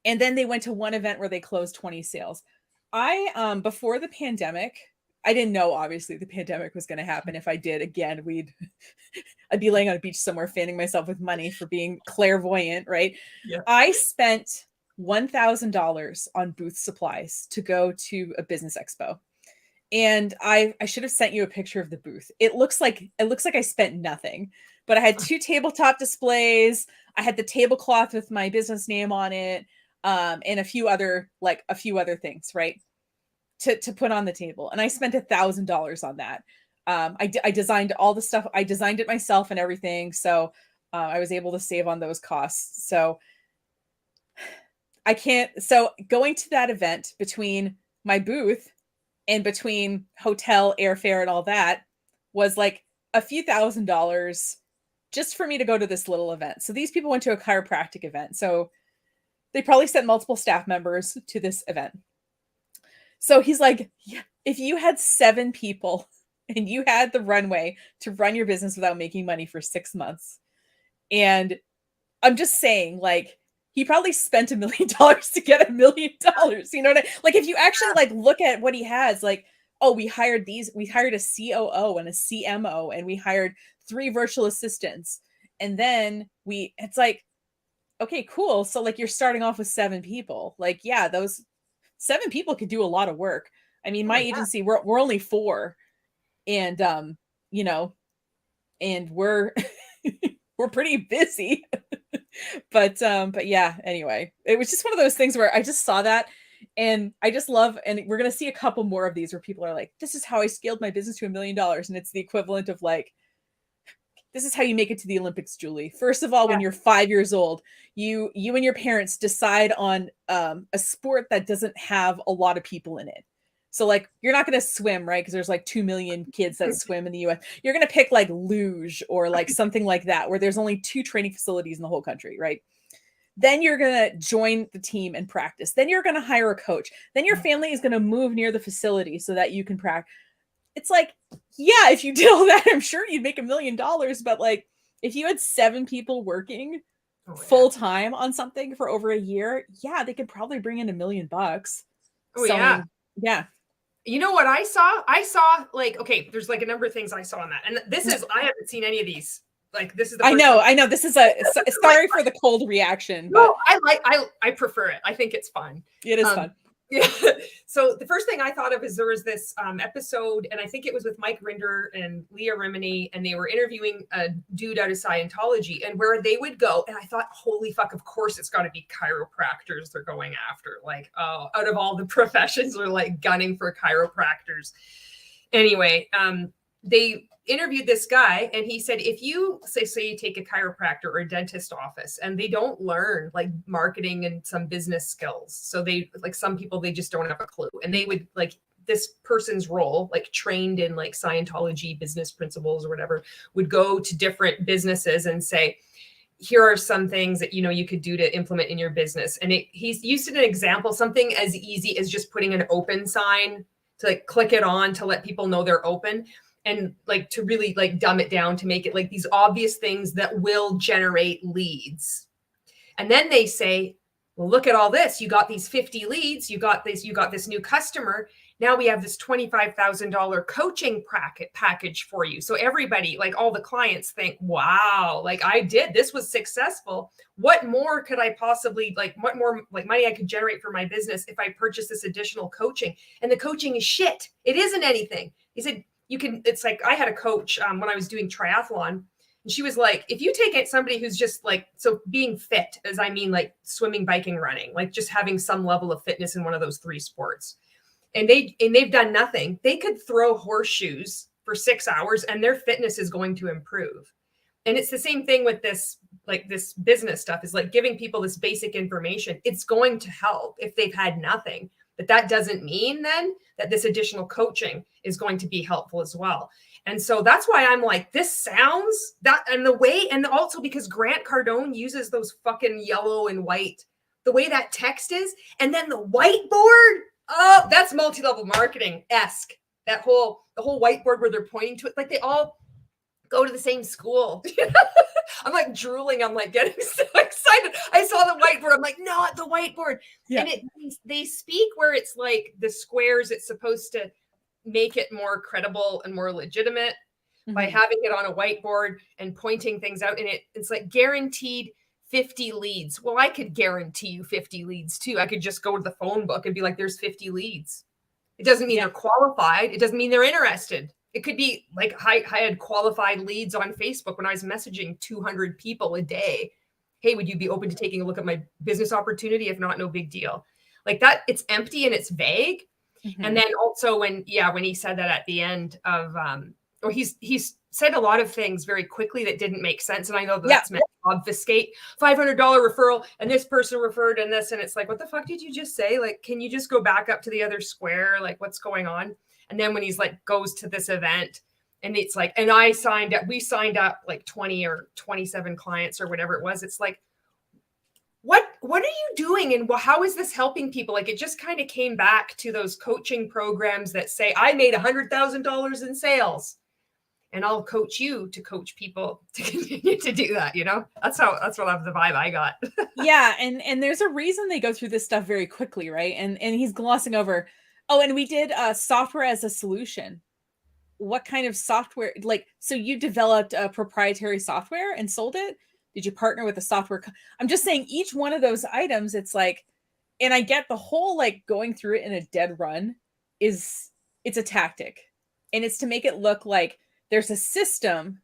Speaker 2: And then they went to one event where they closed 20 sales. Before the pandemic, I didn't know, obviously, the pandemic was going to happen. If I did, again, I'd be laying on a beach somewhere, fanning myself with money for being clairvoyant, right? Yeah. I spent $1,000 on booth supplies to go to a business expo. And I should have sent you a picture of the booth. It looks like I spent nothing. But I had 2 tabletop displays. I had the tablecloth with my business name on it, and a few other things, right, to put on the table. And I spent $1,000 on that. I designed all the stuff. I designed it myself and everything, so I was able to save on those costs. So So going to that event, between my booth and between hotel, airfare, and all that, was like a few $1,000s. just for me to go to this little event. So these people went to a chiropractic event. So they probably sent multiple staff members to this event. So he's like, yeah, if you had 7 people and you had the runway to run your business without making money for 6 months. And I'm just saying, like, he probably spent $1 million to get $1 million. You know what I mean? Like, if you actually like look at what he has, like, oh, we hired a COO and a CMO, and we hired 3 virtual assistants. And then it's like, okay, cool. So like you're starting off with 7 people. Like, yeah, those 7 people could do a lot of work. I mean, my agency, we're only 4, and you know, and we're we're pretty busy. But yeah, anyway, it was just one of those things where I just saw that, and I just love, and we're going to see a couple more of these where people are like, this is how I scaled my business to $1 million. And it's the equivalent of like, this is how you make it to the Olympics, Julie. First of all, when you're 5 years old, you and your parents decide on a sport that doesn't have a lot of people in it. So like, you're not going to swim, right? Because there's like 2 million kids that swim in the US. You're going to pick like luge or like something like that, where there's only 2 training facilities in the whole country, right? Then you're going to join the team and practice. Then you're going to hire a coach. Then your family is going to move near the facility so that you can practice. It's like, yeah, if you did all that, I'm sure you'd make $1 million. But like, if you had 7 people working full time on something for over a year, yeah, they could probably bring in $1 million. Yeah.
Speaker 1: You know what I saw? I saw like, okay, there's like a number of things I saw on that. And this is, I haven't seen any of these. Like, this is the
Speaker 2: I know. This is sorry for the cold reaction. But
Speaker 1: no, I prefer it. I think it's fun.
Speaker 2: It is fun.
Speaker 1: Yeah. So the first thing I thought of is there was this episode, and I think it was with Mike Rinder and Leah Remini, and they were interviewing a dude out of Scientology, and where they would go, and I thought, holy fuck, of course it's got to be chiropractors they're going after. Like, oh, out of all the professions, they're like gunning for chiropractors. Anyway, they interviewed this guy, and he said, if you say you take a chiropractor or a dentist office and they don't learn like marketing and some business skills, so they, like, some people, they just don't have a clue, and they would, like, this person's role, like trained in like Scientology business principles or whatever, would go to different businesses and say, here are some things that, you know, you could do to implement in your business. And he's used an example, something as easy as just putting an open sign to like click it on to let people know they're open. And like to really like dumb it down to make it like these obvious things that will generate leads. And then they say, well, look at all this. You got these 50 leads. You got this new customer. Now we have this $25,000 coaching package for you. So everybody, like all the clients think, wow, like this was successful. What more could I possibly, like, what more like money I could generate for my business if I purchase this additional coaching? And the coaching is shit. It isn't anything. He said, it's like, I had a coach when I was doing triathlon, and she was like, if you take it somebody who's just like, so being fit, as I mean, like swimming, biking, running, like just having some level of fitness in one of those 3 sports, and they've done nothing, they could throw horseshoes for 6 hours and their fitness is going to improve. And it's the same thing with this, like this business stuff is like giving people this basic information. It's going to help if they've had nothing. But that doesn't mean then that this additional coaching is going to be helpful as well. And so that's why I'm like, this sounds that, and the way, and also because Grant Cardone uses those fucking yellow and white, the way that text is, and then the whiteboard, oh, that's multi-level marketing-esque. The whole whiteboard where they're pointing to it, like they all go to the same school. I'm like drooling. I'm like getting so excited. I saw the whiteboard. I'm like, not the whiteboard. Yeah. And they speak where it's like the squares. It's supposed to make it more credible and more legitimate by having it on a whiteboard and pointing things out. And it's like guaranteed 50 leads. Well, I could guarantee you 50 leads too. I could just go to the phone book and be like, there's 50 leads. It doesn't mean they're qualified. It doesn't mean they're interested. It could be like I had qualified leads on Facebook when I was messaging 200 people a day. Hey, would you be open to taking a look at my business opportunity? If not, no big deal. Like that, it's empty and it's vague. And then also when he said that at the end of, or he's said a lot of things very quickly that didn't make sense. And I know that's meant to obfuscate. $500 referral, and this person referred and this, and it's like, what the fuck did you just say? Like, can you just go back up to the other square? Like, what's going on? And then when he's like, goes to this event And it's like, and we signed up like 20 or 27 clients or whatever it was. It's like, what are you doing? And how is this helping people? Like, it just kind of came back to those coaching programs that say, I made $100,000 in sales, and I'll coach you to coach people to continue to do that. You know, that's what the vibe I got.
Speaker 2: Yeah. And there's a reason they go through this stuff very quickly. Right. And he's glossing over. Oh, and we did software as a solution. What kind of software? Like, so you developed a proprietary software and sold it? Did you partner with a software? I'm just saying each one of those items, it's like, and I get the whole, like, going through it in a dead run it's a tactic, and it's to make it look like there's a system,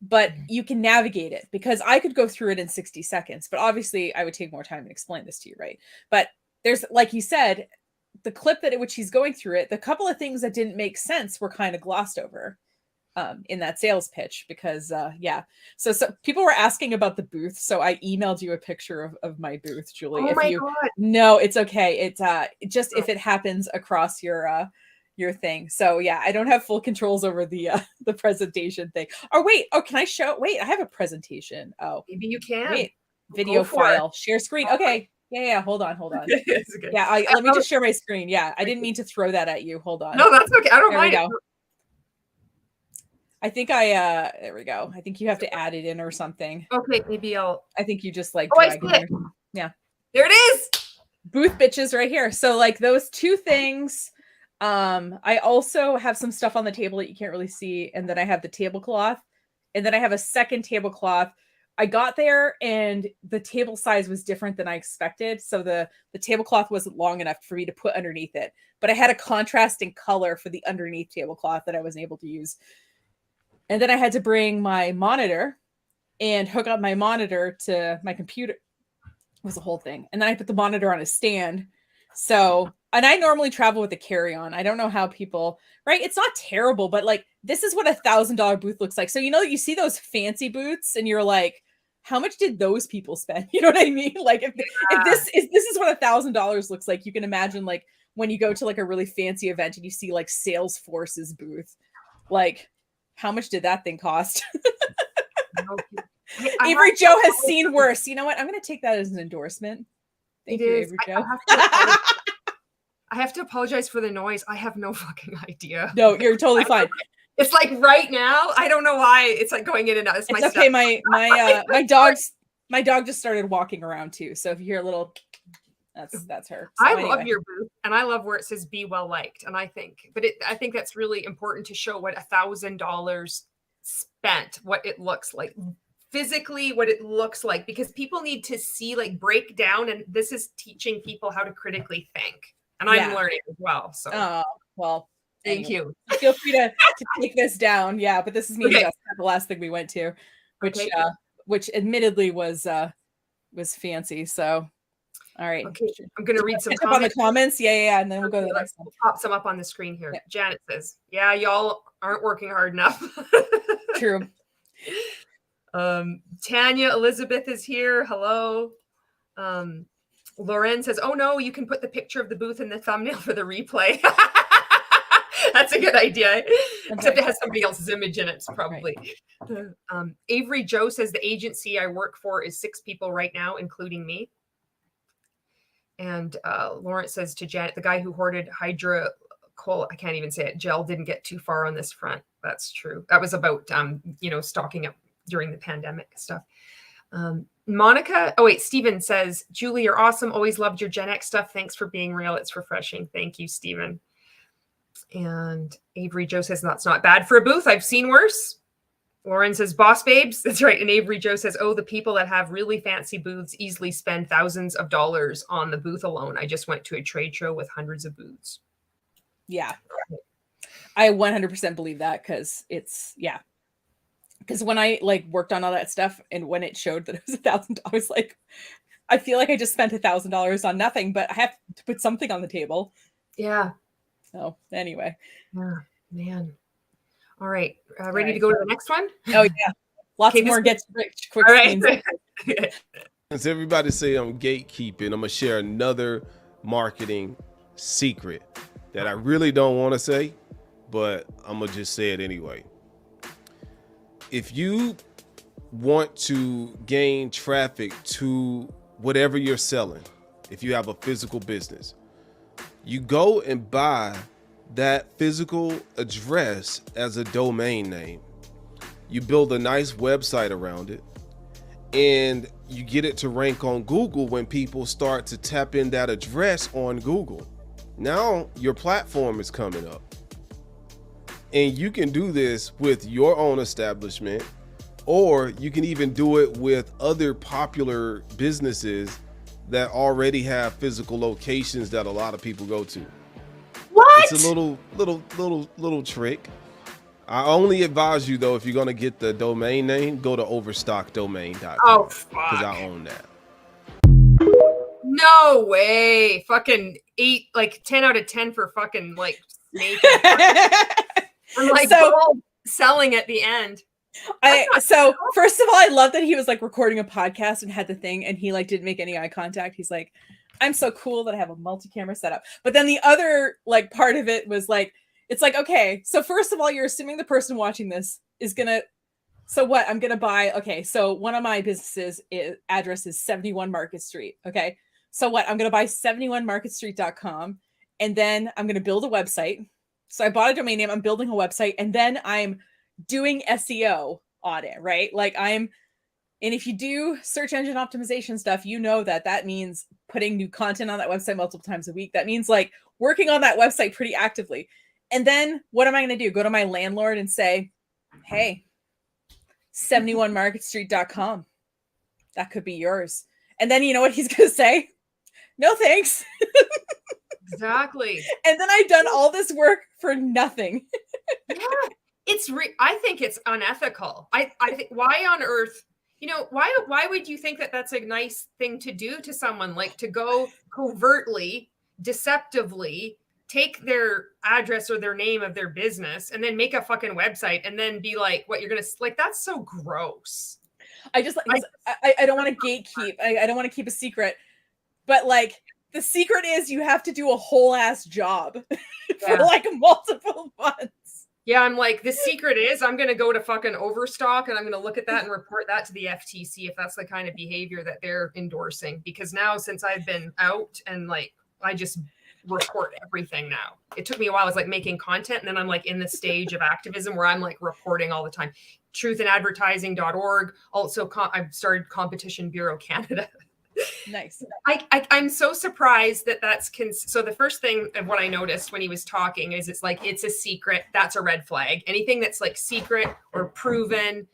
Speaker 2: but you can navigate it, because I could go through it in 60 seconds, but obviously I would take more time and explain this to you. Right. But there's, like you said, the clip that at which he's going through it, the couple of things that didn't make sense were kind of glossed over in that sales pitch, because so people were asking about the booth, so I emailed you a picture of my booth, Julie.
Speaker 1: Oh my God.
Speaker 2: No, it's okay. It's just if it happens across your thing. So yeah, I don't have full controls over the presentation thing. Can I show? Wait, I have a presentation. Oh,
Speaker 1: maybe you can.
Speaker 2: Wait, video file, share screen. Okay. Yeah. Hold on. Yeah, let me just share my screen. Yeah, I didn't mean to throw that at you. Hold on.
Speaker 1: No, that's okay. I don't mind.
Speaker 2: I think there we go. I think you have to add it in or something.
Speaker 1: Okay, maybe I
Speaker 2: think you just like
Speaker 1: drag it.
Speaker 2: Yeah.
Speaker 1: There it is.
Speaker 2: Booth bitches right here. So like those two things. I also have some stuff on the table that you can't really see. And then I have the tablecloth. And then I have a second tablecloth. I got there and the table size was different than I expected. So the tablecloth wasn't long enough for me to put underneath it. But I had a contrasting color for the underneath tablecloth that I wasn't able to use. And then I had to bring my monitor and hook up my monitor to my computer. It was a whole thing. And then I put the monitor on a stand. So, and I normally travel with a carry-on. I don't know how people, right? It's not terrible, but like, this is what $1,000 booth looks like. So, you see those fancy booths and you're like, how much did those people spend? You know what I mean? Like if this is what $1,000 looks like, you can imagine like when you go to like a really fancy event and you see like Salesforce's booth, like how much did that thing cost? Avery Joe has seen worse. You know what? I'm going to take that as an endorsement. Thank you, Avery Joe.
Speaker 1: I have to apologize for the noise. I have no fucking idea.
Speaker 2: No, you're totally fine.
Speaker 1: It's like right now, I don't know why it's like going in and out. It's okay.
Speaker 2: Stuff. My dog just started walking around too. So if you hear a little, that's her. So
Speaker 1: I love your booth, and I love where it says "Be well liked." And I think that's really important to show what $1,000 spent, what it looks like physically, what it looks like, because people need to see, like, break down, and this is teaching people how to critically think, and I'm learning as well. So,
Speaker 2: well.
Speaker 1: Thank you.
Speaker 2: Feel free to take this down. Yeah, but this is me. Okay. The last thing we went to, which admittedly was fancy. So, all right.
Speaker 1: Okay, I'm gonna read some
Speaker 2: comments. On the comments. Yeah, and then we'll go to the next one.
Speaker 1: Pop some up on the screen here. Yeah. Janet says, "Yeah, y'all aren't working hard enough."
Speaker 2: True.
Speaker 1: Tanya Elizabeth is here. Hello. Lauren says, "Oh no, you can put the picture of the booth in the thumbnail for the replay." That's a good idea. Okay. Except it has somebody else's image in it, probably. Right. Avery Joe says, the agency I work for is 6 people right now, including me. And Lawrence says to Janet, the guy who hoarded hydrocol, I can't even say it, gel didn't get too far on this front. That's true. That was about, stocking up during the pandemic stuff. Steven says, Julie, you're awesome. Always loved your GenX stuff. Thanks for being real. It's refreshing. Thank you, Steven. And Avery Joe says, that's not bad for a booth. I've seen worse. Lauren says, boss babes. That's right. And Avery Joe says, oh, the people that have really fancy booths easily spend thousands of dollars on the booth alone. I just went to a trade show with hundreds of booths.
Speaker 2: Yeah. I 100% believe that, because because when I worked on all that stuff and when it showed that it was $1,000, I feel like I just spent $1,000 on nothing, but I have to put something on the table.
Speaker 1: Yeah.
Speaker 2: So anyway.
Speaker 1: Yeah, man. All right. Ready to go to the next one?
Speaker 2: Oh, yeah. Lots more get rich quick.
Speaker 1: All right.
Speaker 6: Since everybody say I'm gatekeeping, I'm going to share another marketing secret that I really don't want to say, but I'm going to just say it anyway. if you want to gain traffic to whatever you're selling, if you have a physical business, you go and buy that physical address as a domain name. You build a nice website around it, and you get it to rank on Google when people start to tap in that address on Google. Now your platform is coming up. And you can do this with your own establishment, or you can even do it with other popular businesses that already have physical locations that a lot of people go to.
Speaker 1: What?
Speaker 6: It's a little trick. I only advise you though, if you're gonna get the domain name, go to overstockdomain.com.
Speaker 1: Oh, fuck.
Speaker 6: Because I own that.
Speaker 1: No way. Fucking 10 out of 10 for fucking like snake. And like gold selling at the end.
Speaker 2: So first of all, I love that he was like recording a podcast and had the thing, and he like didn't make any eye contact. He's like, I'm so cool that I have a multi-camera setup. But then the other like part of it was like, it's like, okay, so first of all, you're assuming the person watching this is gonna, so what? I'm gonna buy, okay, so one of my businesses address is 71 Market Street. Okay, so what? I'm gonna buy 71marketstreet.com, and then I'm gonna build a website. So I bought a domain name, I'm building a website, and then I'm doing SEO on it, right? Like and if you do search engine optimization stuff, you know that means putting new content on that website multiple times a week. That means like working on that website pretty actively. And then what am I going to do? Go to my landlord and say, hey, 71marketstreet.com. That could be yours. And then you know what he's going to say? No, thanks.
Speaker 1: Exactly.
Speaker 2: And then I've done all this work for nothing.
Speaker 1: Yeah, I think it's unethical. I think, why on earth, why would you think that that's a nice thing to do to someone, like to go covertly, deceptively take their address or their name of their business and then make a fucking website and then be like, what you're going to like, that's so gross.
Speaker 2: I don't want to gatekeep. I don't want to keep a secret, but like the secret is you have to do a whole ass job for like multiple months.
Speaker 1: Yeah, I'm like, the secret is I'm going to go to fucking Overstock and I'm going to look at that and report that to the FTC if that's the kind of behavior that they're endorsing. Because now, since I've been out and like, I just report everything now. It took me a while. I was like making content, and then I'm like in the stage of activism where I'm like reporting all the time. Truthandadvertising.org. Also, I've started Competition Bureau Canada.
Speaker 2: Nice.
Speaker 1: I'm so surprised that that's so the first thing of what I noticed when he was talking is it's like, it's a secret. That's a red flag. Anything that's like secret or proven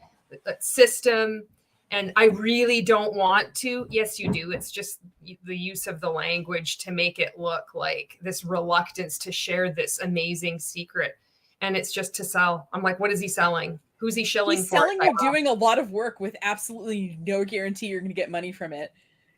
Speaker 1: system. And I really don't want to. Yes, you do. It's just the use of the language to make it look like this reluctance to share this amazing secret. And it's just to sell. I'm like, what is he selling? Who's he shilling for?
Speaker 2: He's selling you doing a lot of work with absolutely no guarantee you're going to get money from it.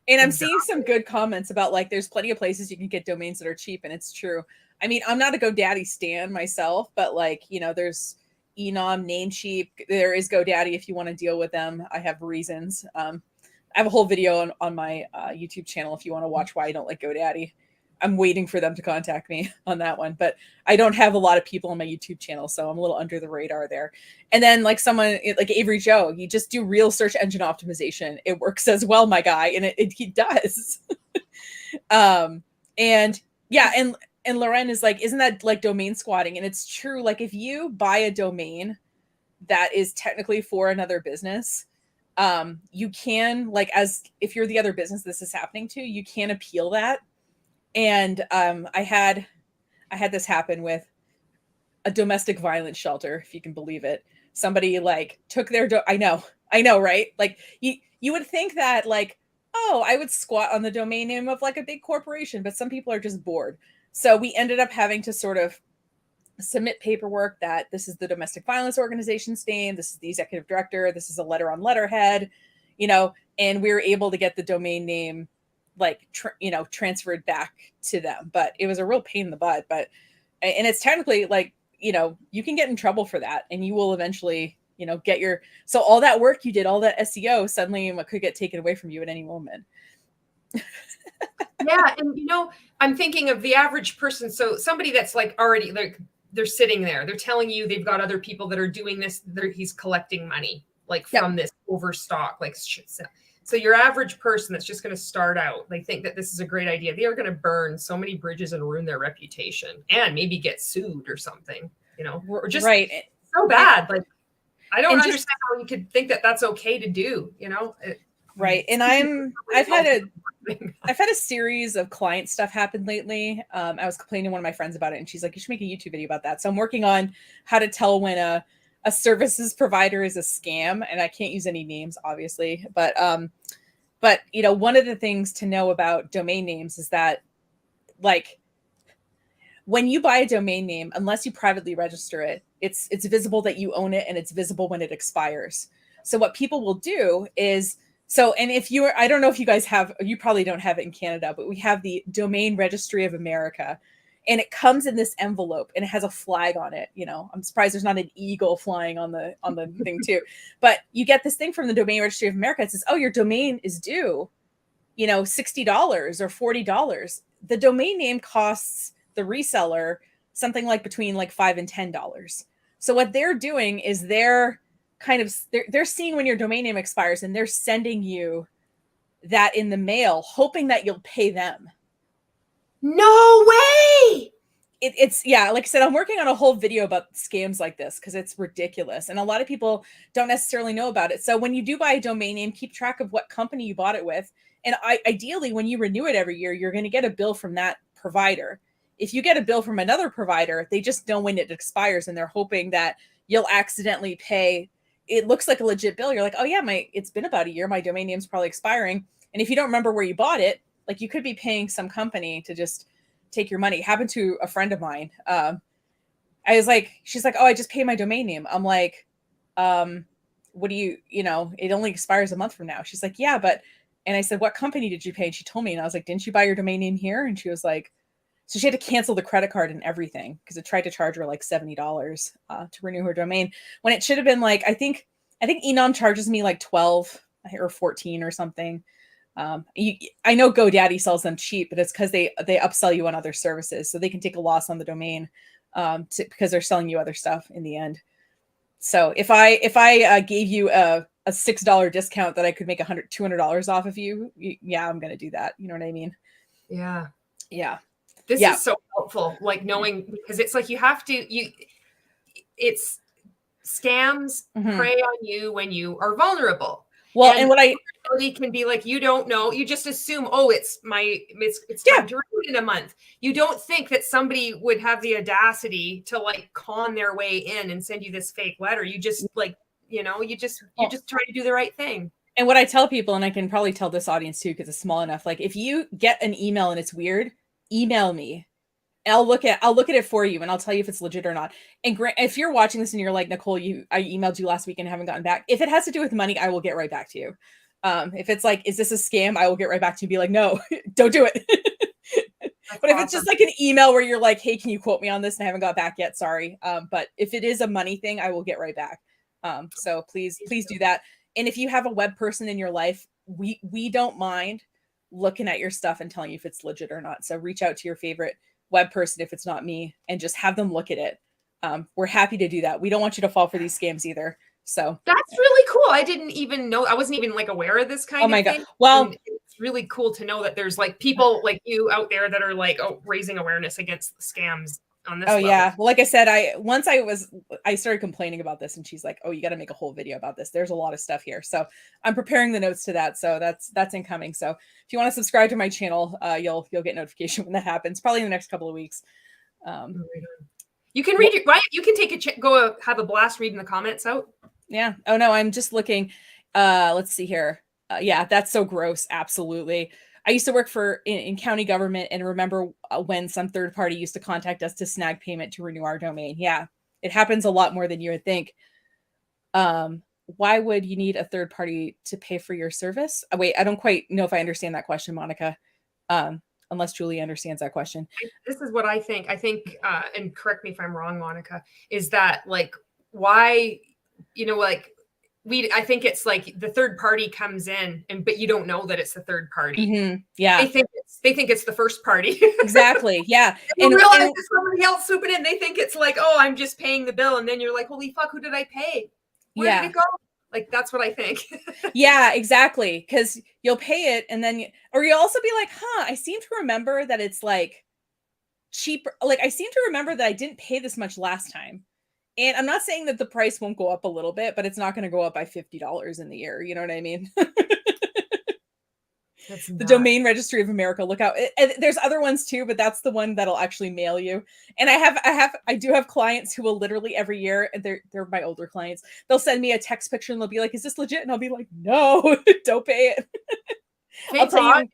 Speaker 2: And I'm seeing some good comments about like, there's plenty of places you can get domains that are cheap. And it's true. I mean, I'm not a GoDaddy stan myself, but like, there's Enom, Namecheap. There is GoDaddy if you want to deal with them. I have reasons. I have a whole video on my YouTube channel if you want to watch why I don't like GoDaddy. I'm waiting for them to contact me on that one, but I don't have a lot of people on my YouTube channel, so I'm a little under the radar there. And then like someone like Avery Joe, you just do real search engine optimization. It works as well, my guy, and he does. And yeah, and Loren is like, isn't that like domain squatting? And it's true. Like if you buy a domain that is technically for another business, you can, like, as if you're the other business this is happening to, you can appeal that. And I had this happen with a domestic violence shelter, if you can believe it. Somebody like took their I know, right? Like you would think that like, oh, I would squat on the domain name of like a big corporation, but some people are just bored. So we ended up having to sort of submit paperwork that this is the domestic violence organization's name, this is the executive director, this is a letter on letterhead, and we were able to get the domain name like transferred back to them. But it was a real pain in the butt. And it's technically like, you can get in trouble for that, and you will eventually get so all that work you did, all that SEO, suddenly could get taken away from you at any moment.
Speaker 1: Yeah. And I'm thinking of the average person. So somebody that's like already like they're sitting there. They're telling you they've got other people that are doing this. He's collecting money like from this overstock. Like, so your average person that's just going to start out, they think that this is a great idea. They are going to burn so many bridges and ruin their reputation and maybe get sued or something, you know, or just so bad. Like, I don't understand how you could think that that's okay to do, you know?
Speaker 2: Right. And I've had a series of client stuff happen lately. I was complaining to one of my friends about it, and she's like, you should make a YouTube video about that. So I'm working on how to tell when a services provider is a scam, and I can't use any names, obviously. But you know, one of the things to know about domain names is that, like, when you buy a domain name, unless you privately register it, it's visible that you own it, and it's visible when it expires. So what people will do is, and if you're, I don't know if you guys have, you probably don't have it in Canada, but we have the Domain Registry of America, and it comes in this envelope and it has a flag on it. You know, I'm surprised there's not an eagle flying on the thing too, but you get this thing from the Domain Registry of America. It says, oh, your domain is due, you know, $60 or $40. The domain name costs the reseller something like between like $5 and $10. So what they're doing is they're seeing when your domain name expires, and they're sending you that in the mail, hoping that you'll pay them.
Speaker 1: No way.
Speaker 2: It's like I said, I'm working on a whole video about scams like this because it's ridiculous. And a lot of people don't necessarily know about it. So when you do buy a domain name, keep track of what company you bought it with. And ideally, when you renew it every year, you're going to get a bill from that provider. If you get a bill from another provider, they just know when it expires, and they're hoping that you'll accidentally pay. It looks like a legit bill. You're like, oh yeah, it's been about a year. My domain name's probably expiring. And if you don't remember where you bought it, like, you could be paying some company to just take your money. It happened to a friend of mine. She's like, oh, I just paid my domain name. I'm like, what do you know, it only expires a month from now. She's like, yeah, but, and I said, what company did you pay? And she told me, and I was like, didn't you buy your domain name here? And she was like, so she had to cancel the credit card and everything because it tried to charge her like $70 to renew her domain, when it should have been like, I think Enom charges me like 12 or 14 or something. I know GoDaddy sells them cheap, but it's because they upsell you on other services, so they can take a loss on the domain because they're selling you other stuff in the end. So if I gave you a $6 discount that I could make $200 off of you, yeah, I'm gonna do that. You know what I mean?
Speaker 1: Yeah.
Speaker 2: This
Speaker 1: is so helpful, like, knowing, because it's like it's scams prey on you when you are vulnerable.
Speaker 2: Well, and what
Speaker 1: can be like, you don't know, you just assume, oh, it's time to renew in a month. You don't think that somebody would have the audacity to like con their way in and send you this fake letter. You just like, you know, you just try to do the right thing.
Speaker 2: And what I tell people, and I can probably tell this audience too, because it's small enough, like, if you get an email and it's weird, email me. I'll look at it for you, and I'll tell you if it's legit or not. And if you're watching this and you're like, Nicole, I emailed you last week and haven't gotten back. If it has to do with money, I will get right back to you. If it's like, is this a scam? I will get right back to you and be like, no, don't do it. But if it's just like an email where you're like, hey, can you quote me on this? And I haven't got back yet. Sorry. But if it is a money thing, I will get right back. So please do that. And if you have a web person in your life, we don't mind looking at your stuff and telling you if it's legit or not. So reach out to your favorite web person if it's not me, and just have them look at it. We're happy to do that. We don't want you to fall for these scams either. So
Speaker 1: that's really cool. I didn't even know. I wasn't even like aware of this kind of thing.
Speaker 2: God. Well,
Speaker 1: and it's really cool to know that there's like people like you out there that are like, raising awareness against the scams on this level.
Speaker 2: Yeah. Well, like I said, I started complaining about this, and she's like, oh, you got to make a whole video about this. There's a lot of stuff here. So I'm preparing the notes to that. So that's incoming. So if you want to subscribe to my channel, you'll get notification when that happens, probably in the next couple of weeks.
Speaker 1: You can read it, right? You can go have a blast reading the comments out.
Speaker 2: Yeah. Oh no, I'm just looking. Let's see here. Yeah, that's so gross. Absolutely. I used to work in county government, and remember when some third party used to contact us to snag payment to renew our domain. Yeah, it happens a lot more than you would think. Why would you need a third party to pay for your service? Wait, I don't quite know if I understand that question, Monica. Unless Julie understands that question.
Speaker 1: This is what I think. I think, and correct me if I'm wrong, Monica, is that like, why, you know, like, I think it's like the third party comes in but you don't know that it's the third party.
Speaker 2: Mm-hmm. Yeah.
Speaker 1: They think it's the first party.
Speaker 2: Exactly. Yeah.
Speaker 1: And realize there's somebody else swooping in. They think it's like, oh, I'm just paying the bill. And then you're like, holy fuck, who did I pay? Where did it go? Like, that's what I think.
Speaker 2: Yeah, exactly. Because you'll pay it and then, or you'll also be like, I seem to remember that it's like cheaper. Like, I seem to remember that I didn't pay this much last time. And I'm not saying that the price won't go up a little bit, but it's not going to go up by $50 in the year. You know what I mean? The Domain Registry of America. Look out. And there's other ones too, but that's the one that'll actually mail you. And I do have clients who will literally every year, and they're my older clients, they'll send me a text picture and they'll be like, is this legit? And I'll be like, no, don't pay it.
Speaker 1: I'll tell you,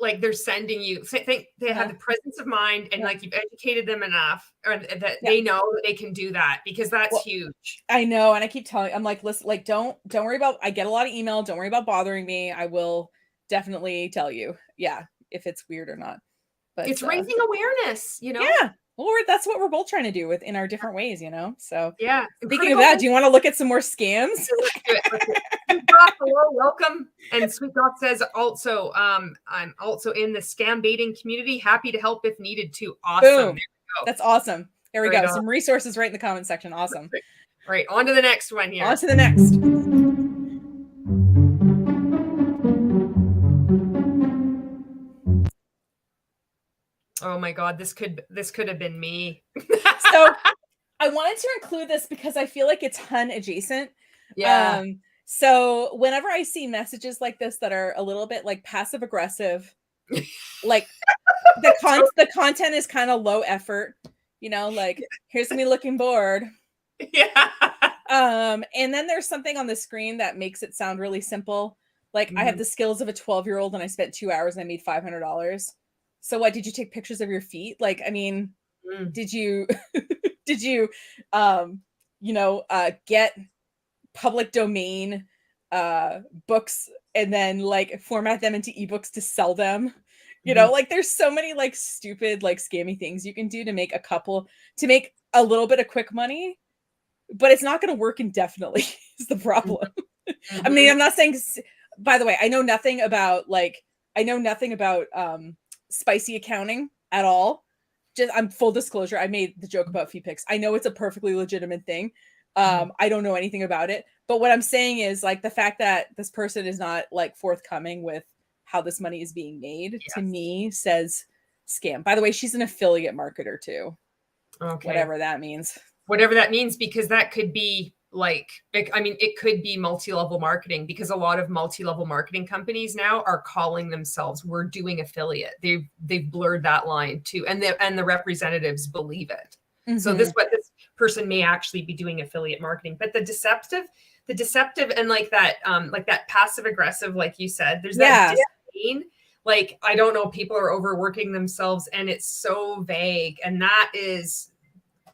Speaker 1: like they're sending you, think they have the presence of mind and like you've educated them enough or that they know that they can do that, because that's huge.
Speaker 2: I know. And I keep telling, I'm like, listen, like, don't worry about, I get a lot of email. Don't worry about bothering me. I will definitely tell you. Yeah. If it's weird or not, but
Speaker 1: it's raising awareness, you know?
Speaker 2: Yeah. Well, that's what we're both trying to do in our different ways, you know? So
Speaker 1: yeah.
Speaker 2: Speaking of that, do you want to look at some more scams?
Speaker 1: Hello, welcome. And Sweet Doc says also, I'm also in the scam baiting community. Happy to help if needed too. Awesome.
Speaker 2: Boom. That's awesome. There we go. Some resources right in the comment section. Awesome.
Speaker 1: All right. On to the next one here.
Speaker 2: On to the next.
Speaker 1: Oh my God, this could have been me.
Speaker 2: So I wanted to include this because I feel like it's Hun adjacent.
Speaker 1: Yeah.
Speaker 2: So whenever I see messages like this that are a little bit like passive aggressive, like the content is kind of low effort, you know, like here's me looking bored.
Speaker 1: Yeah.
Speaker 2: And then there's something on the screen that makes it sound really simple. Like I have the skills of a 12-year-old and I spent 2 hours and I made $500. So what, did you take pictures of your feet? Like, I mean, did you get public domain books and then like format them into ebooks to sell them? You know, like there's so many like stupid, like scammy things you can do to make a little bit of quick money, but it's not going to work indefinitely is the problem. I mean, I'm not saying, by the way, I know nothing about spicy accounting at all. Just I'm full disclosure. I made the joke about fee picks. I know it's a perfectly legitimate thing. I don't know anything about it, but what I'm saying is like the fact that this person is not like forthcoming with how this money is being made to me says scam. By the way, she's an affiliate marketer too. Okay. Whatever that means.
Speaker 1: Whatever that means, because that could be like, I mean, it could be multi-level marketing, because a lot of multi-level marketing companies now are calling themselves, we're doing affiliate. They've blurred that line too. And the representatives believe it. So this person may actually be doing affiliate marketing, but the deceptive and like that passive aggressive, like you said, there's that disdain. Like, I don't know, people are overworking themselves and it's so vague. And that is,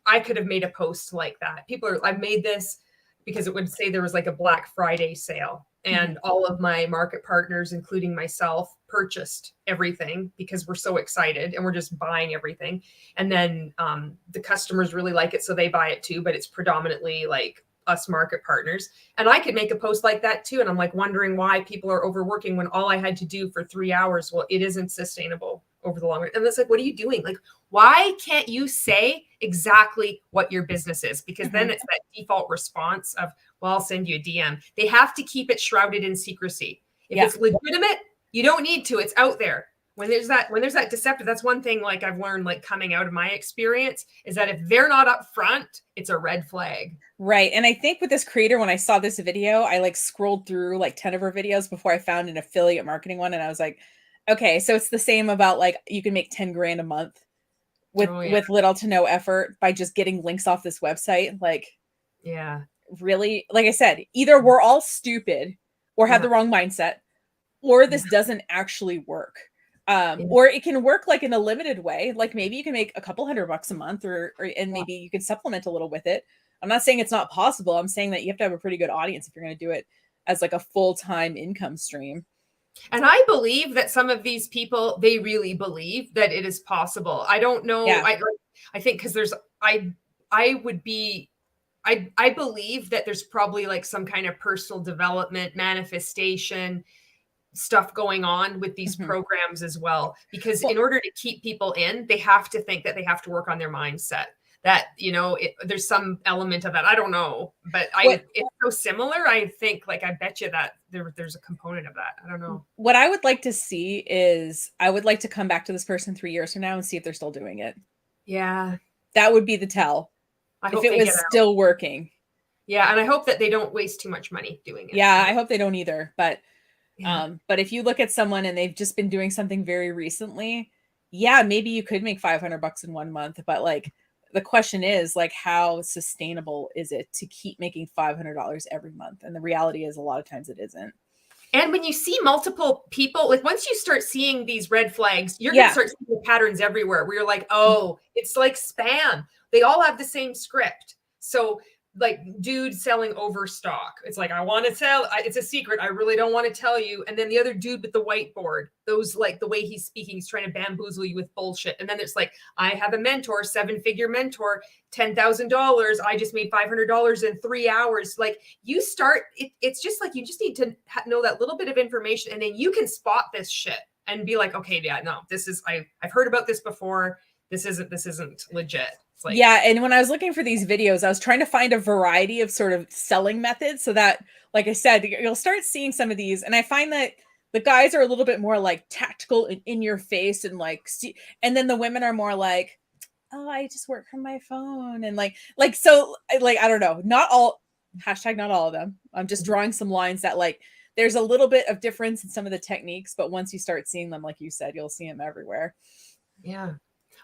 Speaker 1: I could have made a post like that. I've made this because it would say there was like a Black Friday sale and all of my market partners, including myself, purchased everything because we're so excited and we're just buying everything. And then the customers really like it, so they buy it too, but it's predominantly like us market partners. And I could make a post like that too. And I'm like wondering why people are overworking when all I had to do for 3 hours, well, it isn't sustainable over the long run. And it's like, what are you doing? Like, why can't you say exactly what your business is? Because then it's that default response of, well, I'll send you a DM. They have to keep it shrouded in secrecy. If it's legitimate, you don't need to. It's out there. When there's that deceptive, that's one thing like I've learned, like coming out of my experience, is that if they're not up front, it's a red flag.
Speaker 2: Right. And I think with this creator, when I saw this video, I like scrolled through like 10 of her videos before I found an affiliate marketing one. And I was like, okay, so it's the same about like, you can make 10 grand a month with little to no effort by just getting links off this website. Like,
Speaker 1: yeah,
Speaker 2: really, like I said, either we're all stupid or have the wrong mindset, or this doesn't actually work. Or it can work like in a limited way. Like maybe you can make a couple $100 a month and maybe you can supplement a little with it. I'm not saying it's not possible. I'm saying that you have to have a pretty good audience if you're going to do it as like a full-time income stream.
Speaker 1: And I believe that some of these people, they really believe that it is possible. I don't know. I think because I I believe that there's probably like some kind of personal development, manifestation stuff going on with these programs as well, because in order to keep people in, they have to think that they have to work on their mindset, that, you know, there's some element of that. I don't know, but it's so similar. I think, like, I bet you that there's a component of that. I don't know.
Speaker 2: What I would like to see is, I would like to come back to this person 3 years from now and see if they're still doing it.
Speaker 1: Yeah.
Speaker 2: That would be the tell. If it was still working.
Speaker 1: Yeah. And I hope that they don't waste too much money doing it.
Speaker 2: Yeah. I hope they don't either. But if you look at someone and they've just been doing something very recently, yeah, maybe you could make $500 in 1 month. But like, the question is, like, how sustainable is it to keep making $500 every month? And the reality is, a lot of times it isn't.
Speaker 1: And when you see multiple people, like, once you start seeing these red flags, you're going to start seeing patterns everywhere where you're like, oh, it's like spam. They all have the same script. So, like, dude selling overstock. It's like, I want to sell. It's a secret. I really don't want to tell you. And then the other dude with the whiteboard, those, like, the way he's speaking, he's trying to bamboozle you with bullshit. And then it's like, I have a mentor, 7-figure mentor, $10,000. I just made $500 in 3 hours. Like, you start, it's just like, you just need to know that little bit of information, and then you can spot this shit and be like, okay, yeah, no, this is, I've heard about this before. This isn't legit. Like,
Speaker 2: yeah. And when I was looking for these videos, I was trying to find a variety of sort of selling methods, so that, like I said, you'll start seeing some of these. And I find that the guys are a little bit more like tactical and in your face, and like, and then the women are more like, oh, I just work from my phone. And so I don't know, not all of them. I'm just drawing some lines that, like, there's a little bit of difference in some of the techniques, but once you start seeing them, like you said, you'll see them everywhere.
Speaker 1: Yeah.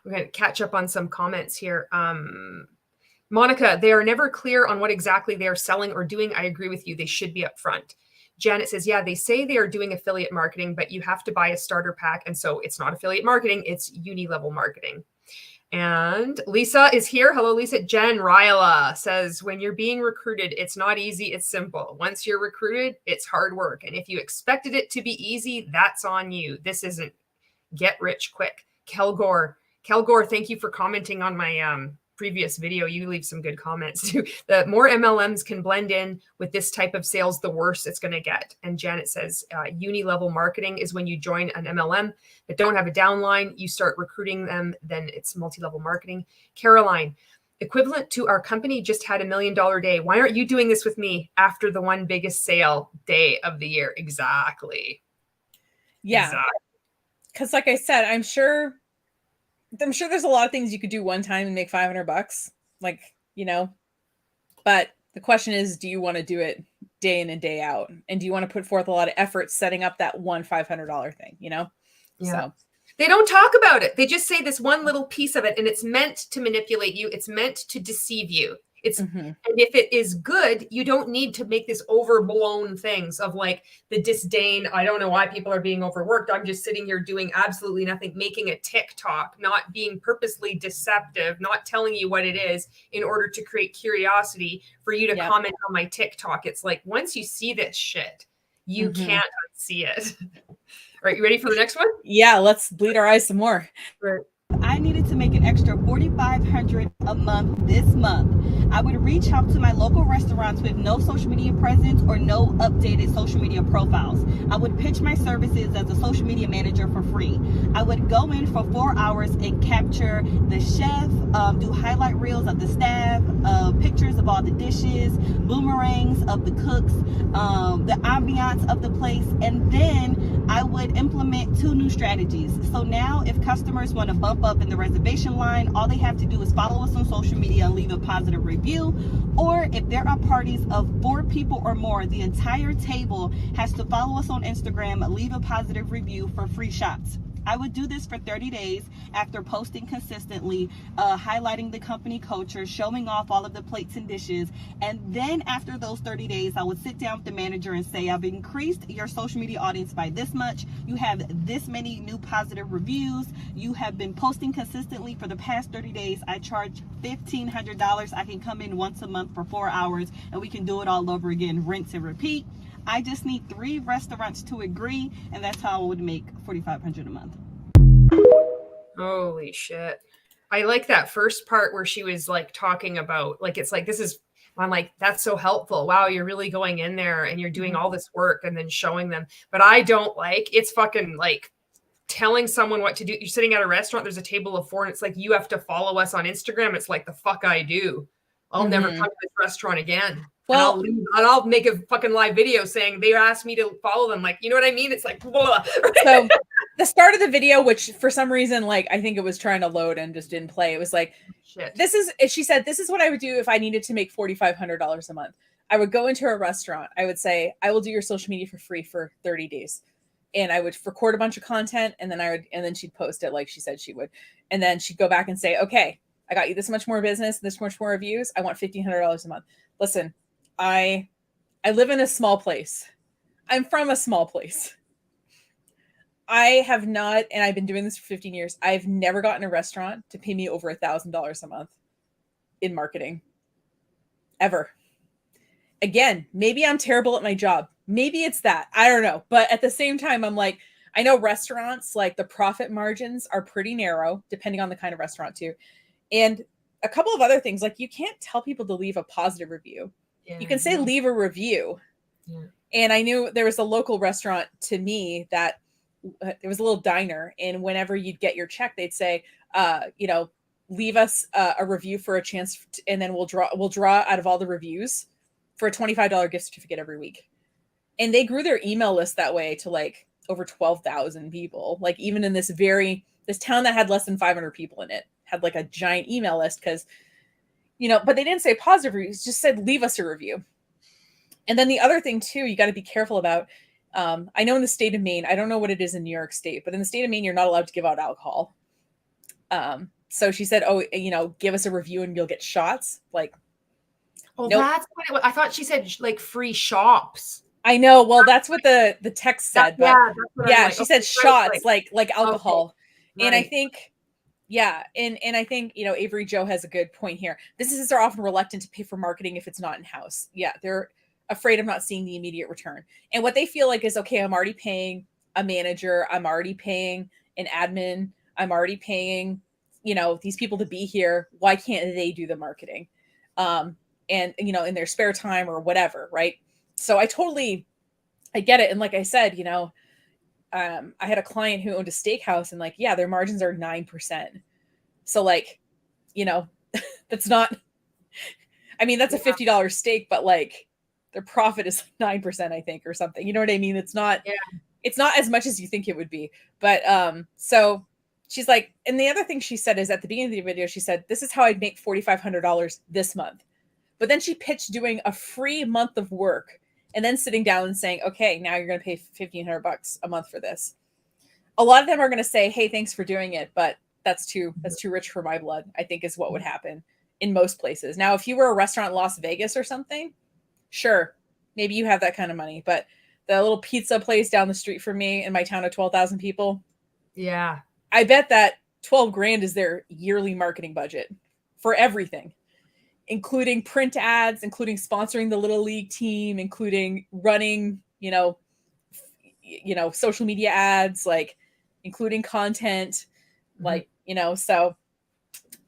Speaker 1: We're going to catch up on some comments here. Monica, they are never clear on what exactly they are selling or doing. I agree with you. They should be upfront. Janet says, yeah, they say they are doing affiliate marketing, but you have to buy a starter pack. And so it's not affiliate marketing. It's uni-level marketing. And Lisa is here. Hello, Lisa. Jen Ryla says, when you're being recruited, it's not easy. It's simple. Once you're recruited, it's hard work. And if you expected it to be easy, that's on you. This isn't get rich quick. Kelgore, thank you for commenting on my previous video. You leave some good comments too. The more MLMs can blend in with this type of sales, the worse it's going to get. And Janet says, uni-level marketing is when you join an MLM but don't have a downline. You start recruiting them, then it's multi-level marketing. Caroline, equivalent to our company just had $1 million day. Why aren't you doing this with me after the one biggest sale day of the year? Exactly.
Speaker 2: Yeah. Because like I said, I'm sure there's a lot of things you could do one time and make $500, like, you know, but the question is, do you want to do it day in and day out? And do you want to put forth a lot of effort setting up that one $500 thing, you know?
Speaker 1: Yeah.
Speaker 2: So
Speaker 1: they don't talk about it. They just say this one little piece of it, and it's meant to manipulate you. It's meant to deceive you. And if it is good, you don't need to make this overblown things of like the disdain. I don't know why people are being overworked. I'm just sitting here doing absolutely nothing, making a TikTok, not being purposely deceptive, not telling you what it is in order to create curiosity for you to comment on my TikTok. It's like, once you see this shit, you can't unsee it. All right, you ready for the next one?
Speaker 2: Yeah, let's bleed our eyes some more.
Speaker 1: Right.
Speaker 7: I needed to make an extra $4,500 a month this month. I would reach out to my local restaurants with no social media presence or no updated social media profiles. I would pitch my services as a social media manager for free. I would go in for 4 hours and capture the chef, do highlight reels of the staff, pictures of all the dishes, boomerangs of the cooks, the ambiance of the place, and then I would implement 2 new strategies. So now if customers want to bump up in the reservation line, all they have to do is follow us on social media and leave a positive review. Or if there are parties of 4 people or more, the entire table has to follow us on Instagram, leave a positive review for free shots. I would do this for 30 days after posting consistently, highlighting the company culture, showing off all of the plates and dishes. And then after those 30 days, I would sit down with the manager and say, I've increased your social media audience by this much. You have this many new positive reviews. You have been posting consistently for the past 30 days. I charge $1,500. I can come in once a month for 4 hours and we can do it all over again, rinse and repeat. I just need 3 restaurants to agree, and that's how I would make $4,500 a month.
Speaker 1: Holy shit. I like that first part where she was like talking about, like, it's like, this is I'm like, that's so helpful. Wow, you're really going in there and you're doing all this work and then showing them. But I don't like, it's fucking like telling someone what to do. You're sitting at a restaurant, there's a table of 4, and it's like, you have to follow us on Instagram. It's like, the fuck I do. I'll never come to this restaurant again. Well, and I'll make a fucking live video saying they asked me to follow them. Like, you know what I mean? It's like, blah.
Speaker 2: So the start of the video, which for some reason, like, I think it was trying to load and just didn't play. It was like,
Speaker 1: shit.
Speaker 2: She said, this is what I would do if I needed to make $4,500 a month. I would go into a restaurant. I would say, I will do your social media for free for 30 days. And I would record a bunch of content, and then she'd post it like she said she would. And then she'd go back and say, okay, I got you this much more business, this much more reviews. I want $1,500 a month. Listen, I live in a small place. I'm from a small place. I have not, and I've been doing this for 15 years. I've never gotten a restaurant to pay me over $1,000 a month in marketing. Ever. Again, maybe I'm terrible at my job. Maybe it's that. I don't know. But at the same time, I'm like, I know restaurants, like the profit margins are pretty narrow, depending on the kind of restaurant too. And a couple of other things, like you can't tell people to leave a positive review. Yeah. You can say leave a review. Yeah. And I knew there was a local restaurant to me that there was a little diner. And whenever you'd get your check, they'd say, leave us a review for a chance. And then we'll draw out of all the reviews for a $25 gift certificate every week. And they grew their email list that way to like over 12,000 people. Like even in this town that had less than 500 people in it had like a giant email list because, but they didn't say positive reviews, just said, leave us a review. And then the other thing too, you got to be careful about, I know in the state of Maine, I don't know what it is in New York State, but in the state of Maine, you're not allowed to give out alcohol. So she said, give us a review and you'll get shots. Like,
Speaker 1: oh, nope. That's what I thought she said, like free shops.
Speaker 2: I know. Well, that's what the text said. But yeah, she said shots, like alcohol. Okay. And I think, and I think, Avery Joe has a good point here. Businesses are often reluctant to pay for marketing if it's not in-house. Yeah, they're afraid of not seeing the immediate return. And what they feel like is, okay, I'm already paying a manager. I'm already paying an admin. I'm already paying, these people to be here. Why can't they do the marketing? And, in their spare time or whatever, right? So I get it. And like I said, I had a client who owned a steakhouse and like, their margins are 9%. So like, that's not, that's a $50 steak, but like their profit is 9%, I think, or something. You know what I mean? It's not as much as you think it would be. But so she's like, and the other thing she said is at the beginning of the video, she said, this is how I'd make $4,500 this month. But then she pitched doing a free month of work and then sitting down and saying, okay, now you're going to pay $1,500 a month for this. A lot of them are going to say, hey, thanks for doing it. But that's too rich for my blood, I think is what would happen in most places. Now, if you were a restaurant in Las Vegas or something, sure, maybe you have that kind of money. But the little pizza place down the street from me in my town of 12,000 people.
Speaker 1: Yeah.
Speaker 2: I bet that 12 grand is their yearly marketing budget for everything, including print ads, including sponsoring the Little League team, including running, social media ads, like including content, like, so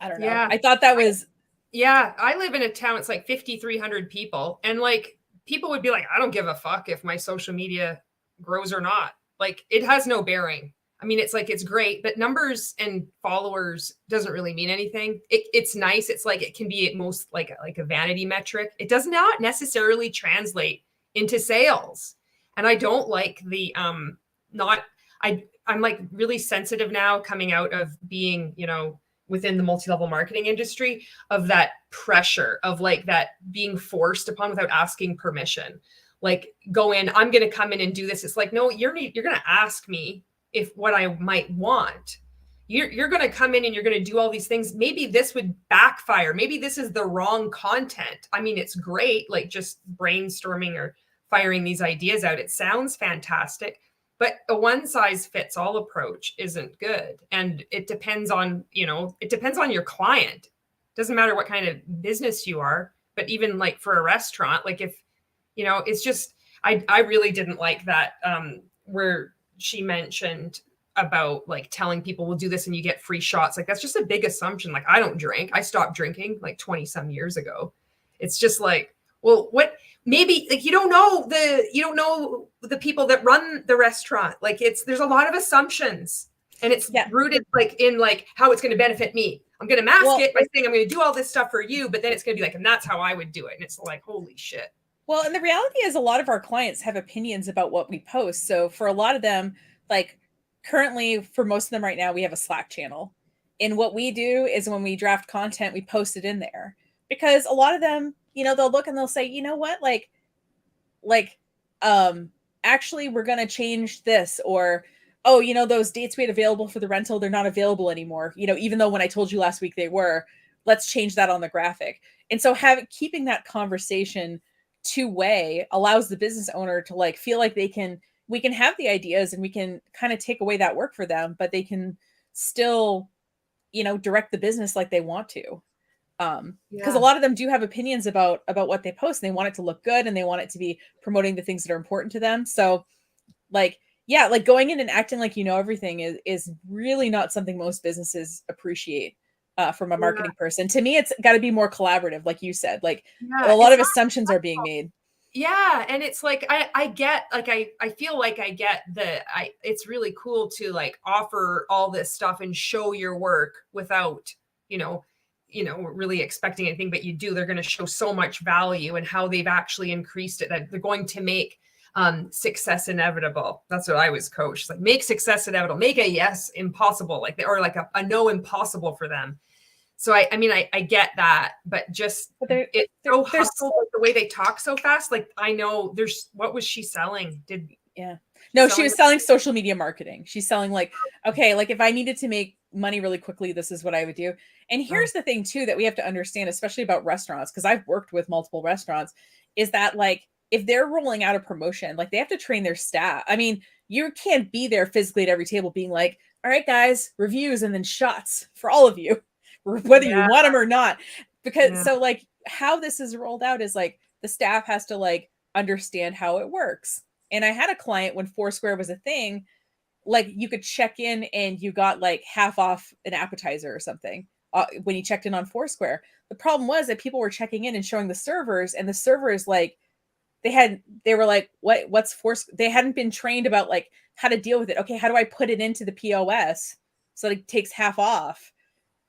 Speaker 2: I don't know. Yeah. I thought that was.
Speaker 1: I live in a town. It's like 5,300 people. And like, people would be like, I don't give a fuck if my social media grows or not. Like it has no bearing. It's like, it's great, but numbers and followers doesn't really mean anything. It's nice. It's like, it can be at most like a vanity metric. It does not necessarily translate into sales. And I don't like the, I'm like really sensitive now coming out of being, within the multi-level marketing industry, of that pressure of like that being forced upon without asking permission. Like go in, I'm going to come in and do this. It's like, no, you're going to ask me if what I might want. You're going to come in and you're going to do all these things. Maybe this would backfire. Maybe this is the wrong content. It's great, like just brainstorming or firing these ideas out. It sounds fantastic, but a one size fits all approach isn't good. And it depends on, your client. Doesn't matter what kind of business you are, but even like for a restaurant, like if, it's just, I really didn't like that, where she mentioned about like telling people we'll do this and you get free shots. Like that's just a big assumption. Like I don't drink. I stopped drinking like 20 some years ago. It's just like, well, what, maybe like you don't know the people that run the restaurant. Like there's a lot of assumptions, and it's rooted like in like how it's going to benefit me. I'm going to mask it by saying I'm going to do all this stuff for you, but then it's going to be like, and that's how I would do it. And it's like, holy shit.
Speaker 2: Well, and the reality is a lot of our clients have opinions about what we post. So for a lot of them, like currently for most of them right now, we have a Slack channel. And what we do is when we draft content, we post it in there, because a lot of them, you know, they'll look and they'll say, you know what, actually we're going to change this, or, oh, you know, those dates we had available for the rental, they're not available anymore. You know, even though when I told you last week they were, let's change that on the graphic. And so keeping that conversation two-way allows the business owner to like feel like we can have the ideas and we can kind of take away that work for them, but they can still, you know, direct the business like they want to. Because a lot of them do have opinions about what they post, and they want it to look good and they want it to be promoting the things that are important to them. So like, yeah, like going in and acting like you know everything is really not something most businesses appreciate from a marketing person. To me, it's got to be more collaborative, like you said. Like a lot of assumptions are being made.
Speaker 1: Yeah, and it's like I get, like I feel like I get it's really cool to like offer all this stuff and show your work without, you know, really expecting anything, but you do. They're going to show so much value and how they've actually increased it, that they're going to make success inevitable. That's what I was coached. Like, make success inevitable, make a yes impossible, like, or like a no impossible for them. So I mean, I get that, but just it's so hustle, like the way they talk so fast. Like, I know what was she selling?
Speaker 2: No, she was selling social media marketing. She's selling like, okay, like if I needed to make money really quickly, this is what I would do. And here's the thing too, that we have to understand, especially about restaurants, because I've worked with multiple restaurants, is that like, if they're rolling out a promotion, like they have to train their staff. I mean, you can't be there physically at every table being like, all right, guys, reviews and then shots for all of you, whether you want them or not. Because so like how this is rolled out is like the staff has to like understand how it works. And I had a client when Foursquare was a thing, like you could check in and you got like half off an appetizer or something when you checked in on Foursquare. The problem was that people were checking in and showing the servers, and the servers like they were like, what's Foursquare? They hadn't been trained about like how to deal with it. Okay, how do I put it into the POS so it takes half off?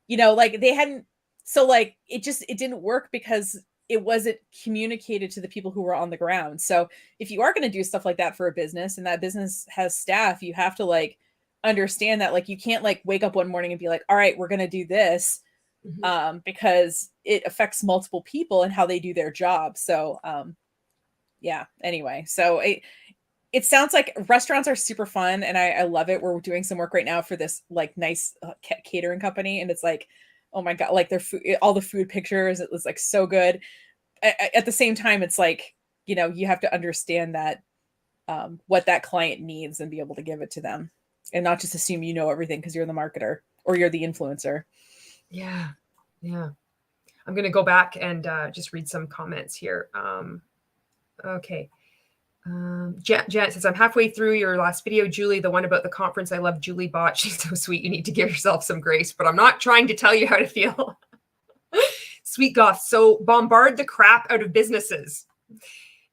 Speaker 2: You know, like they hadn't. So like it didn't work because it wasn't communicated to the people who were on the ground. So if you are going to do stuff like that for a business and that business has staff, you have to like understand that like you can't like wake up one morning and be like, all right, we're going to do this because it affects multiple people and how they do their job. So yeah, anyway, so it sounds like restaurants are super fun and I love it. We're doing some work right now for this like nice catering company, and it's like, oh my God, like their food, all the food pictures, it was like so good. At the same time, it's like, you know, you have to understand that what that client needs and be able to give it to them, and not just assume you know everything because you're the marketer or you're the influencer.
Speaker 1: Yeah. Yeah. I'm going to go back and just read some comments here. Okay. Janet says, I'm halfway through your last video, Julie, the one about the conference. I love Julie Bot. She's so sweet. You need to give yourself some grace, but I'm not trying to tell you how to feel. Sweet goth. So bombard the crap out of businesses.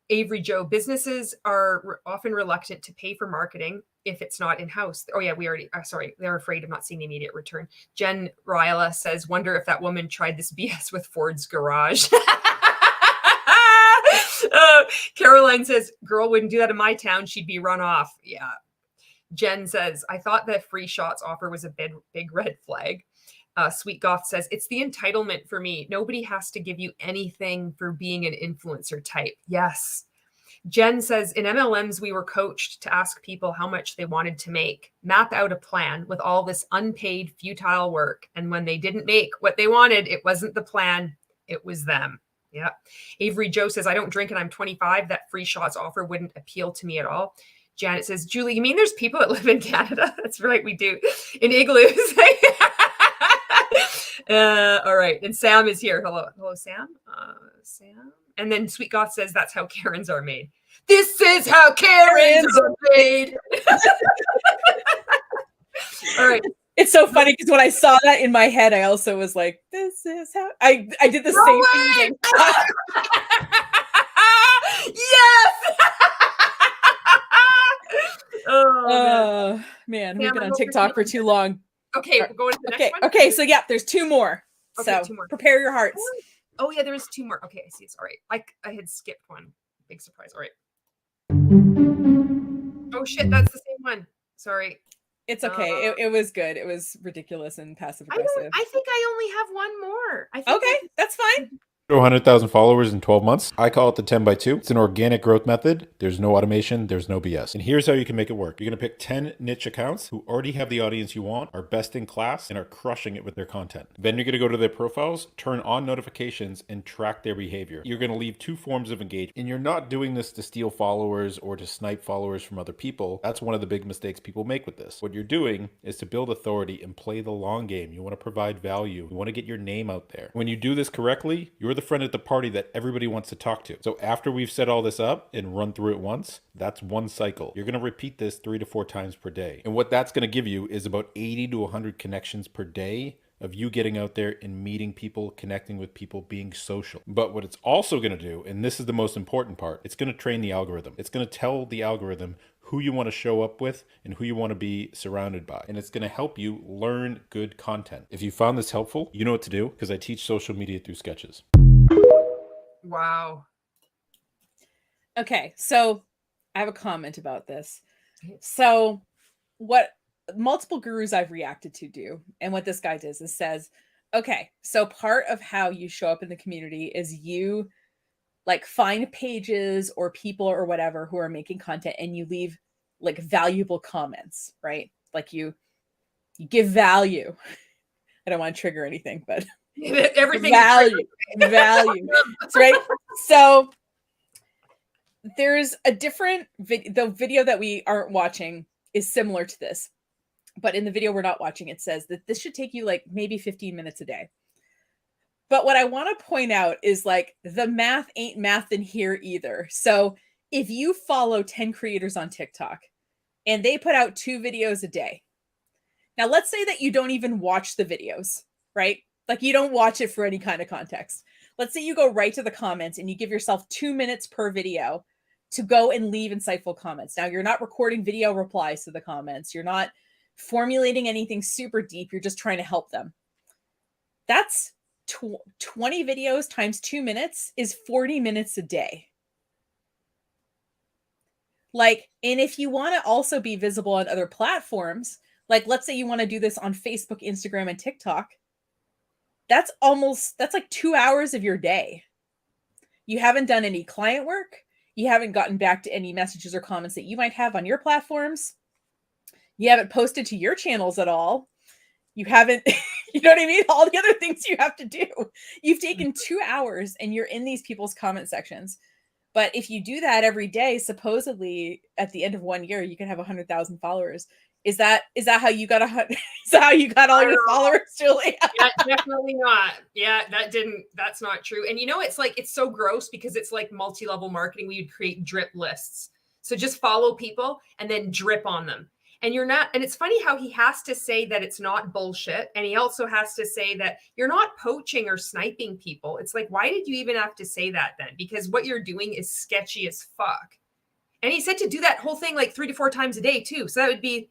Speaker 1: Avery Joe, businesses are often reluctant to pay for marketing if it's not in-house. Oh yeah, we already, sorry, they're afraid of not seeing the immediate return. Jen Ryla says, wonder if that woman tried this BS with Ford's garage. Caroline says, girl wouldn't do that in my town. She'd be run off. Yeah. Jen says, I thought the free shots offer was a big red flag. Sweet Goth says, it's the entitlement for me. Nobody has to give you anything for being an influencer type. Yes. Jen says, in MLMs, we were coached to ask people how much they wanted to make, map out a plan with all this unpaid, futile work. And when they didn't make what they wanted, it wasn't the plan, it was them. Yeah. Avery Joe says, I don't drink and I'm 25. That free shots offer wouldn't appeal to me at all. Janet says, Julie, you mean there's people that live in Canada? That's right, we do. In igloos. All right. And Sam is here. Hello, Sam. Sam. And then Sweet Goth says, that's how Karens are made. This is how Karens are made. All right.
Speaker 2: It's so funny because when I saw that in my head, I also was like, this is how I did the same thing you did.
Speaker 1: Yes. Oh
Speaker 2: man,
Speaker 1: Yeah,
Speaker 2: we've been
Speaker 1: I
Speaker 2: on
Speaker 1: hope you're
Speaker 2: TikTok for
Speaker 1: feeling
Speaker 2: too long.
Speaker 1: Okay, we're going to the
Speaker 2: Okay,
Speaker 1: next one.
Speaker 2: okay, so yeah, there's two more.
Speaker 1: Okay,
Speaker 2: So
Speaker 1: 2 more.
Speaker 2: prepare your hearts.
Speaker 1: Oh yeah, there is 2 more. Okay, I see. All right. I had skipped one. Big surprise. All right. Oh shit, that's the same one. Sorry.
Speaker 2: It's okay. It was good. It was ridiculous and passive
Speaker 1: I
Speaker 2: aggressive.
Speaker 1: think I only have one more. I think
Speaker 2: Okay, that's fine.
Speaker 8: 100,000 followers in 12 months. I call it the 10 by 2. It's an organic growth method. There's no automation. There's no BS. And here's how you can make it work. You're going to pick 10 niche accounts who already have the audience you want, are best in class, and are crushing it with their content. Then you're going to go to their profiles, turn on notifications, and track their behavior. You're going to leave 2 forms of engagement. And you're not doing this to steal followers or to snipe followers from other people. That's one of the big mistakes people make with this. What you're doing is to build authority and play the long game. You want to provide value. You want to get your name out there. When you do this correctly, you're the friend at the party that everybody wants to talk to. So after we've set all this up and run through it once, that's one cycle. You're going to repeat this 3 to 4 times per day. And what that's going to give you is about 80 to 100 connections per day of you getting out there and meeting people, connecting with people, being social. But what it's also going to do, and this is the most important part, it's going to train the algorithm. It's going to tell the algorithm who you want to show up with and who you want to be surrounded by. And it's going to help you learn good content. If you found this helpful, you know what to do, because I teach social media through sketches.
Speaker 1: Wow.
Speaker 2: Okay, so I have a comment about this. So what multiple gurus I've reacted to do, and what this guy does is says, okay, so part of how you show up in the community is you like find pages or people or whatever who are making content and you leave like valuable comments, right? Like you give value. I don't want to trigger anything, but
Speaker 1: everything
Speaker 2: value. That's right. So there's a different the video that we aren't watching is similar to this, but in the video we're not watching, it says that this should take you like maybe 15 minutes a day. But what I want to point out is like the math ain't math in here either. So if you follow 10 creators on TikTok and they put out 2 videos a day, now let's say that you don't even watch the videos, right? Like you don't watch it for any kind of context. Let's say you go right to the comments and you give yourself 2 minutes per video to go and leave insightful comments. Now you're not recording video replies to the comments. You're not formulating anything super deep. You're just trying to help them. That's 20 videos times 2 minutes is 40 minutes a day. Like, and if you want to also be visible on other platforms, like let's say you want to do this on Facebook, Instagram, and TikTok, that's like 2 hours of your day. You haven't done any client work. You haven't gotten back to any messages or comments that you might have on your platforms. You haven't posted to your channels at all. You haven't, you know what I mean? All the other things you have to do. You've taken 2 hours and you're in these people's comment sections. But if you do that every day, supposedly at the end of 1 year, you can have 100,000 followers. Is that how you got is that how you got all your followers, Julie?
Speaker 1: Yeah, definitely not. Yeah, that's not true. And you know, it's so gross because it's like multi-level marketing. We would create drip lists. So just follow people and then drip on them. And you're not, and it's funny how he has to say that it's not bullshit. And he also has to say that you're not poaching or sniping people. It's like, why did you even have to say that then? Because what you're doing is sketchy as fuck. And he said to do that whole thing like 3 to 4 times a day too. So that would be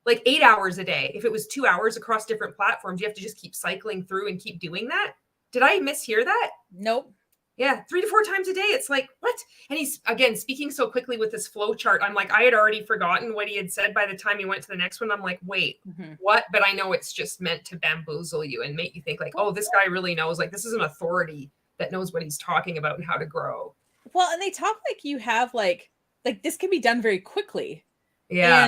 Speaker 1: like 8 hours a day. If it was 2 hours across different platforms, you have to just keep cycling through and keep doing that. Did I mishear that?
Speaker 2: Nope.
Speaker 1: Yeah, 3 to 4 times a day. It's like, what? And he's, again, speaking so quickly with this flow chart. I'm like, I had already forgotten what he had said by the time he went to the next one. I'm like, wait, what? But I know it's just meant to bamboozle you and make you think like, oh, this guy really knows. Like, this is an authority that knows what he's talking about and how to grow.
Speaker 2: Well, and they talk like you have like this can be done very quickly.
Speaker 1: Yeah.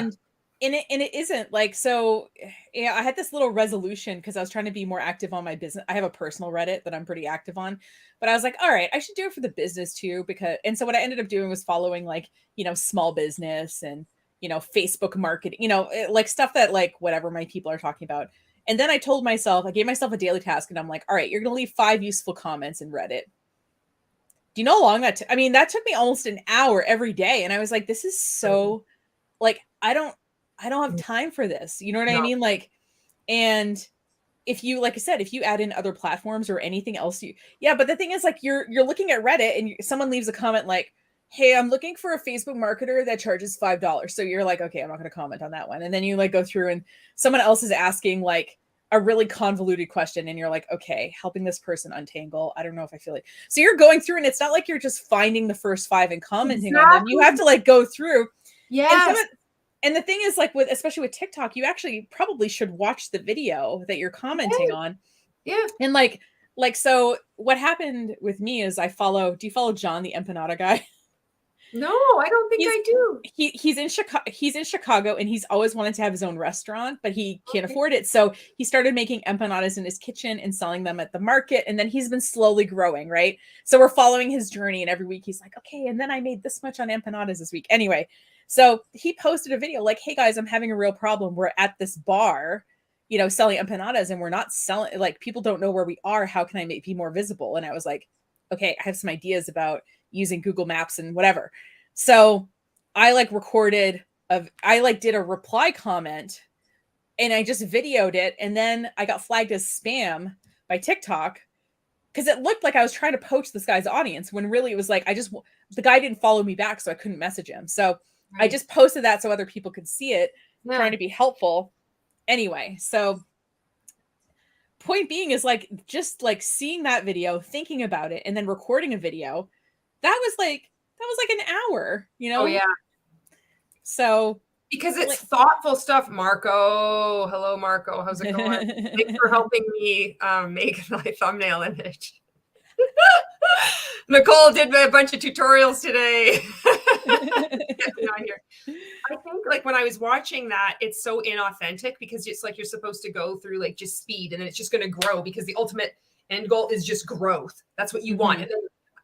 Speaker 2: And it isn't like, so yeah, I had this little resolution because I was trying to be more active on my business. I have a personal Reddit that I'm pretty active on, but I was like, all right, I should do it for the business too. And so what I ended up doing was following like, small business and, Facebook marketing, like stuff that like whatever my people are talking about. And then I gave myself a daily task and I'm like, all right, you're going to leave 5 useful comments in Reddit. Do you know how long that took? I mean, that took me almost an hour every day. And I was like, this is so like, I don't have time for this. You know what I mean? Like, And if you, like I said, if you add in other platforms or anything else, but the thing is, like, you're looking at Reddit and someone leaves a comment like, hey, I'm looking for a Facebook marketer that charges $5. So you're like, okay, I'm not going to comment on that one. And then you like go through and someone else is asking like a really convoluted question. And you're like, okay, helping this person untangle. I don't know if I feel like, so you're going through and it's not like you're just finding the first 5 and commenting on them. You have to like go through.
Speaker 1: Yes.
Speaker 2: And the thing is, like, especially with TikTok, you actually probably should watch the video that you're commenting on.
Speaker 1: Yeah.
Speaker 2: And like, so what happened with me is do you follow John, the empanada guy?
Speaker 1: No, I don't think I do.
Speaker 2: He's in Chicago and he's always wanted to have his own restaurant, but he can't afford it. So he started making empanadas in his kitchen and selling them at the market. And then he's been slowly growing, right? So we're following his journey. And every week he's like, okay, and then I made this much on empanadas this week. Anyway, so he posted a video like, hey guys, I'm having a real problem. We're at this bar, selling empanadas and we're not selling, like, people don't know where we are. How can I be more visible? And I was like, okay, I have some ideas about using Google Maps and whatever. So I did a reply comment and I just videoed it. And then I got flagged as spam by TikTok because it looked like I was trying to poach this guy's audience when really it was like, the guy didn't follow me back. So I couldn't message him. So I just posted that so other people could see it, trying to be helpful. Anyway, so point being is like, just like seeing that video, thinking about it, and then recording a video, that was like an hour,
Speaker 1: Oh yeah.
Speaker 2: So
Speaker 1: because it's thoughtful stuff. Marco, hello Marco, how's it going? Thanks for helping me make my thumbnail image. Nicole did a bunch of tutorials today. I think like when I was watching that, it's so inauthentic because it's like you're supposed to go through like just speed and then it's just going to grow because the ultimate end goal is just growth. That's what you want. And then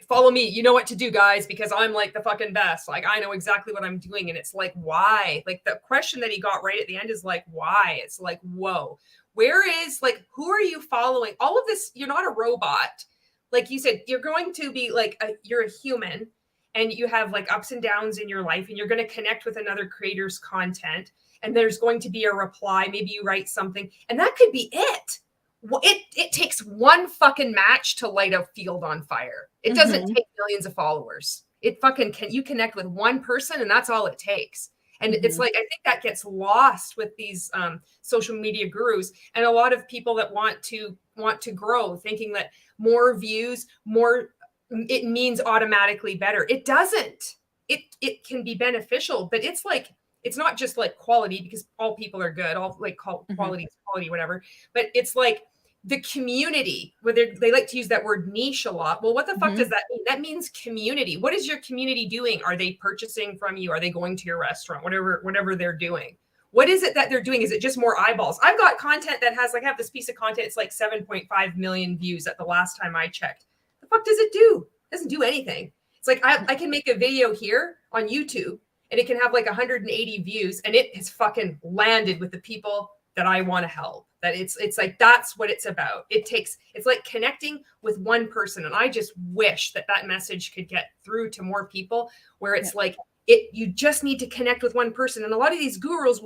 Speaker 1: follow me. You know what to do, guys, because I'm like the fucking best. Like I know exactly what I'm doing. And it's like, why? Like the question that he got right at the end is like, why? It's like, whoa, where is like, who are you following? All of this, you're not a robot. Like you said, you're going to be like, you're a human and you have like ups and downs in your life and you're going to connect with another creator's content and there's going to be a reply. Maybe you write something and that could be it. It takes one fucking match to light a field on fire. It doesn't take millions of followers. It fucking you connect with one person and that's all it takes. And it's like, I think that gets lost with these social media gurus and a lot of people that want to grow, thinking that more views, it means automatically better. It doesn't. It can be beneficial, but it's like, it's not just like quality because all people are good. All like quality is quality, whatever. But it's like the community, whether they like to use that word niche a lot. Well, what the fuck does that mean? That means community. What is your community doing? Are they purchasing from you? Are they going to your restaurant? Whatever they're doing. What is it that they're doing? Is it just more eyeballs? I've got content that has like, I have this piece of content. It's like 7.5 million views at the last time I checked. The fuck does it do? It doesn't do anything. It's like, I can make a video here on YouTube and it can have like 180 views and it has fucking landed with the people that I want to help. That it's like, that's what it's about. It's like connecting with one person. And I just wish that message could get through to more people where it's like, you just need to connect with one person. And a lot of these gurus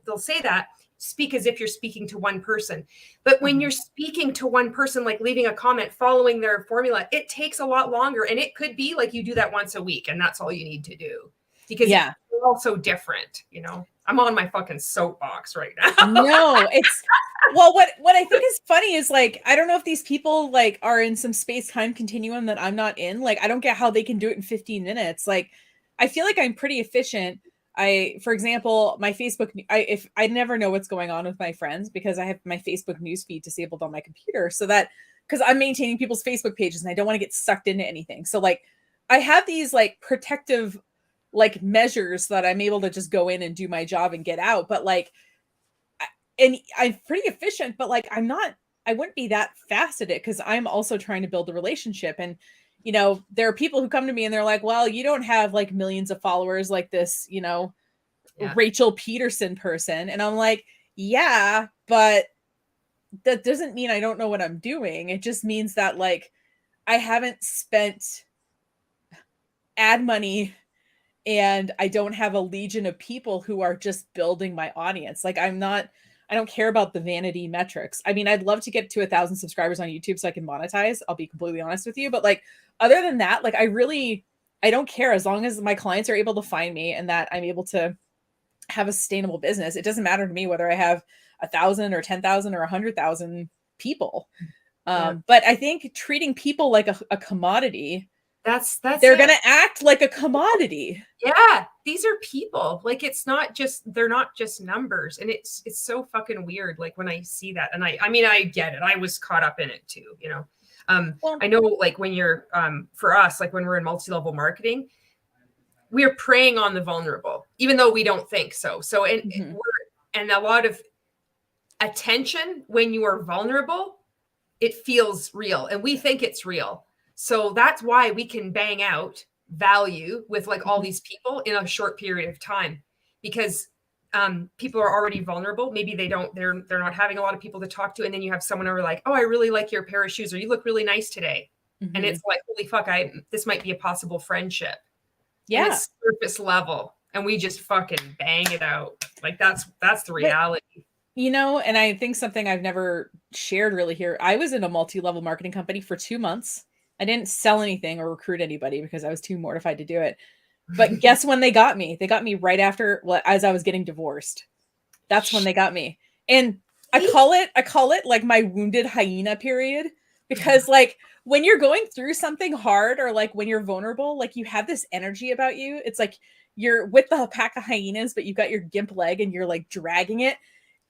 Speaker 1: they'll say that, speak as if you're speaking to one person. But when you're speaking to one person, like leaving a comment, following their formula, it takes a lot longer. And it could be like you do that once a week and that's all you need to do. Because we're all so different, I'm on my fucking soapbox right now.
Speaker 2: No, it's well, what I think is funny is like, I don't know if these people like are in some space-time continuum that I'm not in. Like, I don't get how they can do it in 15 minutes. Like, I feel like I'm pretty efficient. For example, my Facebook, if I never know what's going on with my friends because I have my Facebook newsfeed disabled on my computer, so that because I'm maintaining people's Facebook pages and I don't want to get sucked into anything. So like, I have these like protective like measures that I'm able to just go in and do my job and get out. But like, and I'm pretty efficient, but like, I wouldn't be that fast at it because I'm also trying to build a relationship. And, there are people who come to me and they're like, well, you don't have like millions of followers like this, Rachel Peterson person. And I'm like, yeah, but that doesn't mean I don't know what I'm doing. It just means that like, I haven't spent ad money and I don't have a legion of people who are just building my audience. Like I'm not I don't care about the vanity metrics. I mean, I'd love to get to 1,000 subscribers on YouTube so I can monetize. I'll be completely honest with you. But like, other than that, like, I don't care as long as my clients are able to find me and that I'm able to have a sustainable business. It doesn't matter to me whether I have 1,000 or 10,000 or 100,000 people. But I think treating people like a commodity, they're going to act like a commodity.
Speaker 1: Yeah, these are people. Like, they're not just numbers. And it's so fucking weird. Like, when I see that, and I mean, I get it. I was caught up in it too, you know. I know, like, when you're, for us, like when we're in multi-level marketing, we are preying on the vulnerable, even though we don't think so. So, and a lot of attention when you are vulnerable, it feels real and we think it's real. So that's why we can bang out value with like all these people in a short period of time, because people are already vulnerable. Maybe they're not having a lot of people to talk to. And then you have someone who are like, oh, I really like your pair of shoes, or you look really nice today. And it's like, holy fuck, this might be a possible friendship. Yeah. And it's surface level. And we just fucking bang it out. Like that's the reality.
Speaker 2: But, you know, and I think something I've never shared really here. I was in a multi-level marketing company for 2 months. I didn't sell anything or recruit anybody because I was too mortified to do it. But guess when they got me? They got me right after, as I was getting divorced. That's when they got me. And I call it like my wounded hyena period, because like when you're going through something hard, or like when you're vulnerable, like you have this energy about you. It's like you're with the pack of hyenas, but you've got your gimp leg and you're like dragging it.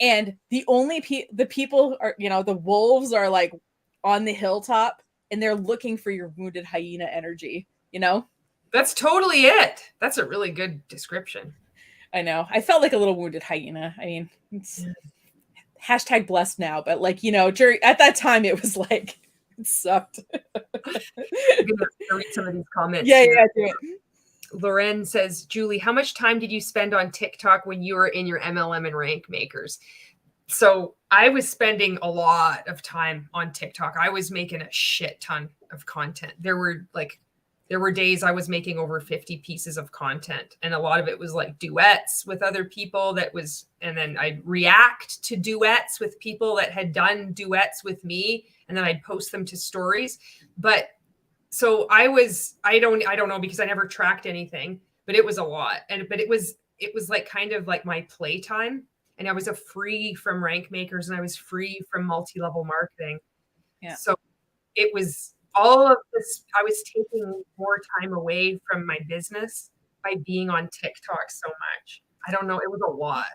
Speaker 2: And the only the people are, you know, the wolves are like on the hilltop and they're looking for your wounded hyena energy, you know?
Speaker 1: That's totally it. That's a really good description.
Speaker 2: I know. I felt like a little wounded hyena. I mean, it's hashtag blessed now, but like, you know, at that time it was like, it sucked.
Speaker 1: I'm gonna read some of these comments.
Speaker 2: Yeah, do it.
Speaker 1: Loren says, Julie, how much time did you spend on TikTok when you were in your MLM and RankMakers? So I was spending a lot of time on TikTok. I was making a shit ton of content. There were days I was making over 50 pieces of content. And a lot of it was like duets with other people and then I'd react to duets with people that had done duets with me. And then I'd post them to stories. But so I don't know, because I never tracked anything, but it was a lot. But it was like kind of like my playtime. And I was free from RankMakers and I was free from multi-level marketing. Yeah. So it was all of this. I was taking more time away from my business by being on TikTok so much. I don't know. It was a lot.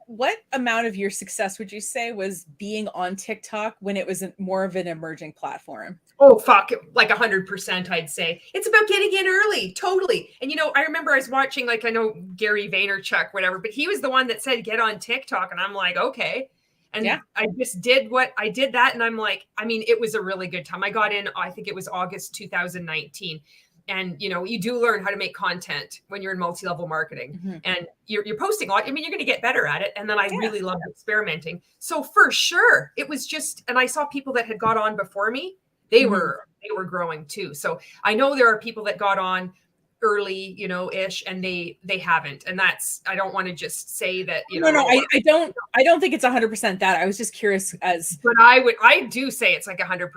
Speaker 2: What amount of your success would you say was being on TikTok when it was more of an emerging platform?
Speaker 1: Oh, fuck. Like 100%, I'd say. It's about getting in early. Totally. And, you know, I remember I was watching, like, I know Gary Vaynerchuk, whatever, but he was the one that said, get on TikTok. And I'm like, okay. And I just did that. And I'm like, I mean, it was a really good time. I got in, I think it was August 2019. And, you know, you do learn how to make content when you're in multi-level marketing and you're posting a lot. I mean, you're going to get better at it. And then I really loved experimenting. So for sure, it was just, and I saw people that had got on before me. They were growing too. So I know there are people that got on early, you know, ish, and they haven't. And I don't want to just say that, you know.
Speaker 2: No, I don't think it's 100% that. I was just curious
Speaker 1: but I do say it's like 100%.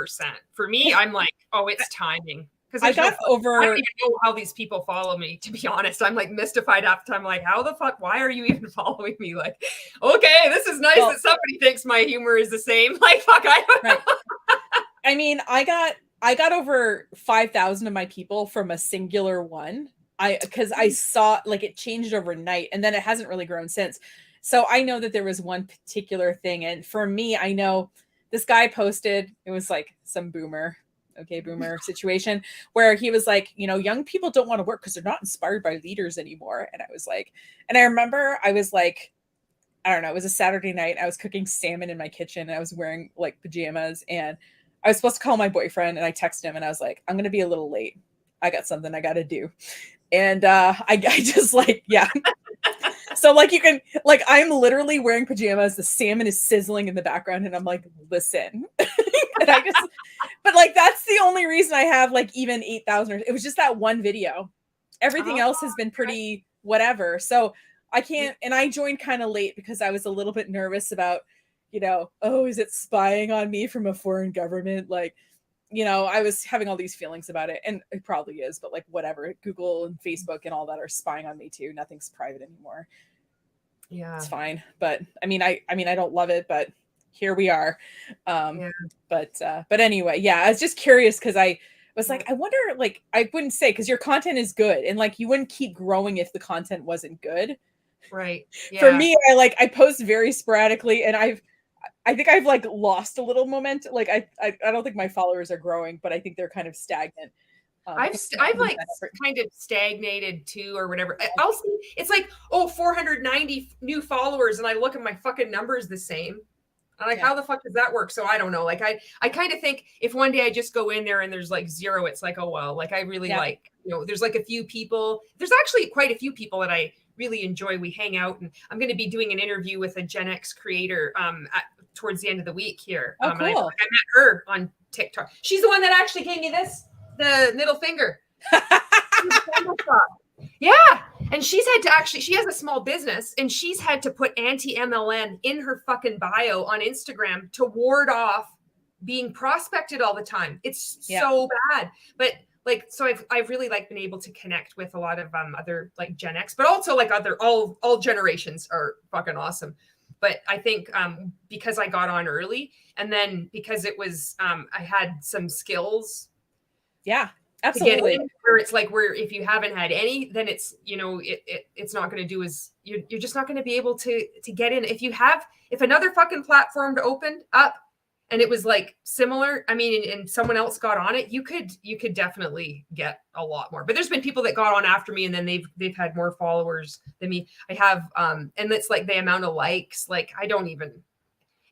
Speaker 1: For me, I'm like, oh, it's timing. I don't even know how these people follow me, to be honest. I'm like mystified half the time. Like, how the fuck, why are you even following me? Like, okay, this is nice that somebody thinks my humor is the same. Like, fuck, I don't know.
Speaker 2: I mean, I got over 5,000 of my people from a singular one. Because I saw like it changed overnight and then it hasn't really grown since. So I know that there was one particular thing. And for me, I know this guy posted, it was like some boomer situation where he was like, you know, young people don't want to work because they're not inspired by leaders anymore. And I was like, and I remember I was like, I don't know, it was a Saturday night. I was cooking salmon in my kitchen and I was wearing like pajamas and I was supposed to call my boyfriend and I texted him and I was like, I'm going to be a little late. I got something I got to do. And I just like, yeah. So like you can, like, I'm literally wearing pajamas. The salmon is sizzling in the background and I'm like, listen. And but like, that's the only reason I have like even 8,000. It was just that one video. Everything else has been pretty whatever. So I can't, and I joined kind of late because I was a little bit nervous about, oh, is it spying on me from a foreign government? Like, I was having all these feelings about it, and it probably is, but like whatever. Google and Facebook and all that are spying on me too. Nothing's private anymore.
Speaker 1: Yeah,
Speaker 2: it's fine. But I mean, I don't love it, but here we are. But anyway, yeah, I was just curious because I was like, I wonder, like, I wouldn't say because your content is good, and like you wouldn't keep growing if the content wasn't good.
Speaker 1: Right. Yeah.
Speaker 2: For me, I post very sporadically, and I think I've like lost a little momentum. Like I don't think my followers are growing, but I think they're kind of stagnant.
Speaker 1: I've like kind of stagnated too, or whatever. I'll see it's like, 490 new followers, and I look at my fucking numbers the same. I'm like, how the fuck does that work? So I don't know. Like I kind of think if one day I just go in there and there's like 0, it's like, oh well. Like I really like, there's like a few people. There's actually quite a few people that I really enjoy. We hang out, and I'm going to be doing an interview with a GenX creator towards the end of the week here.
Speaker 2: Cool.
Speaker 1: And I met her on TikTok. She's the one that actually gave me the middle finger. Yeah. And she has a small business, and she's had to put anti-MLM in her fucking bio on Instagram to ward off being prospected all the time. It's so bad. But like, so I've really like been able to connect with a lot of other like Gen X, but also like all generations are fucking awesome. But I think because I got on early, and then because it was I had some skills.
Speaker 2: Yeah, absolutely.
Speaker 1: Where it's like, where if you haven't had any, then it's, it's not going to do as you're just not going to be able to get in. If another fucking platform opened up and it was like similar, I mean, and someone else got on it, you could definitely get a lot more. But there's been people that got on after me, and then they've had more followers than me. I have, and it's like the amount of likes, like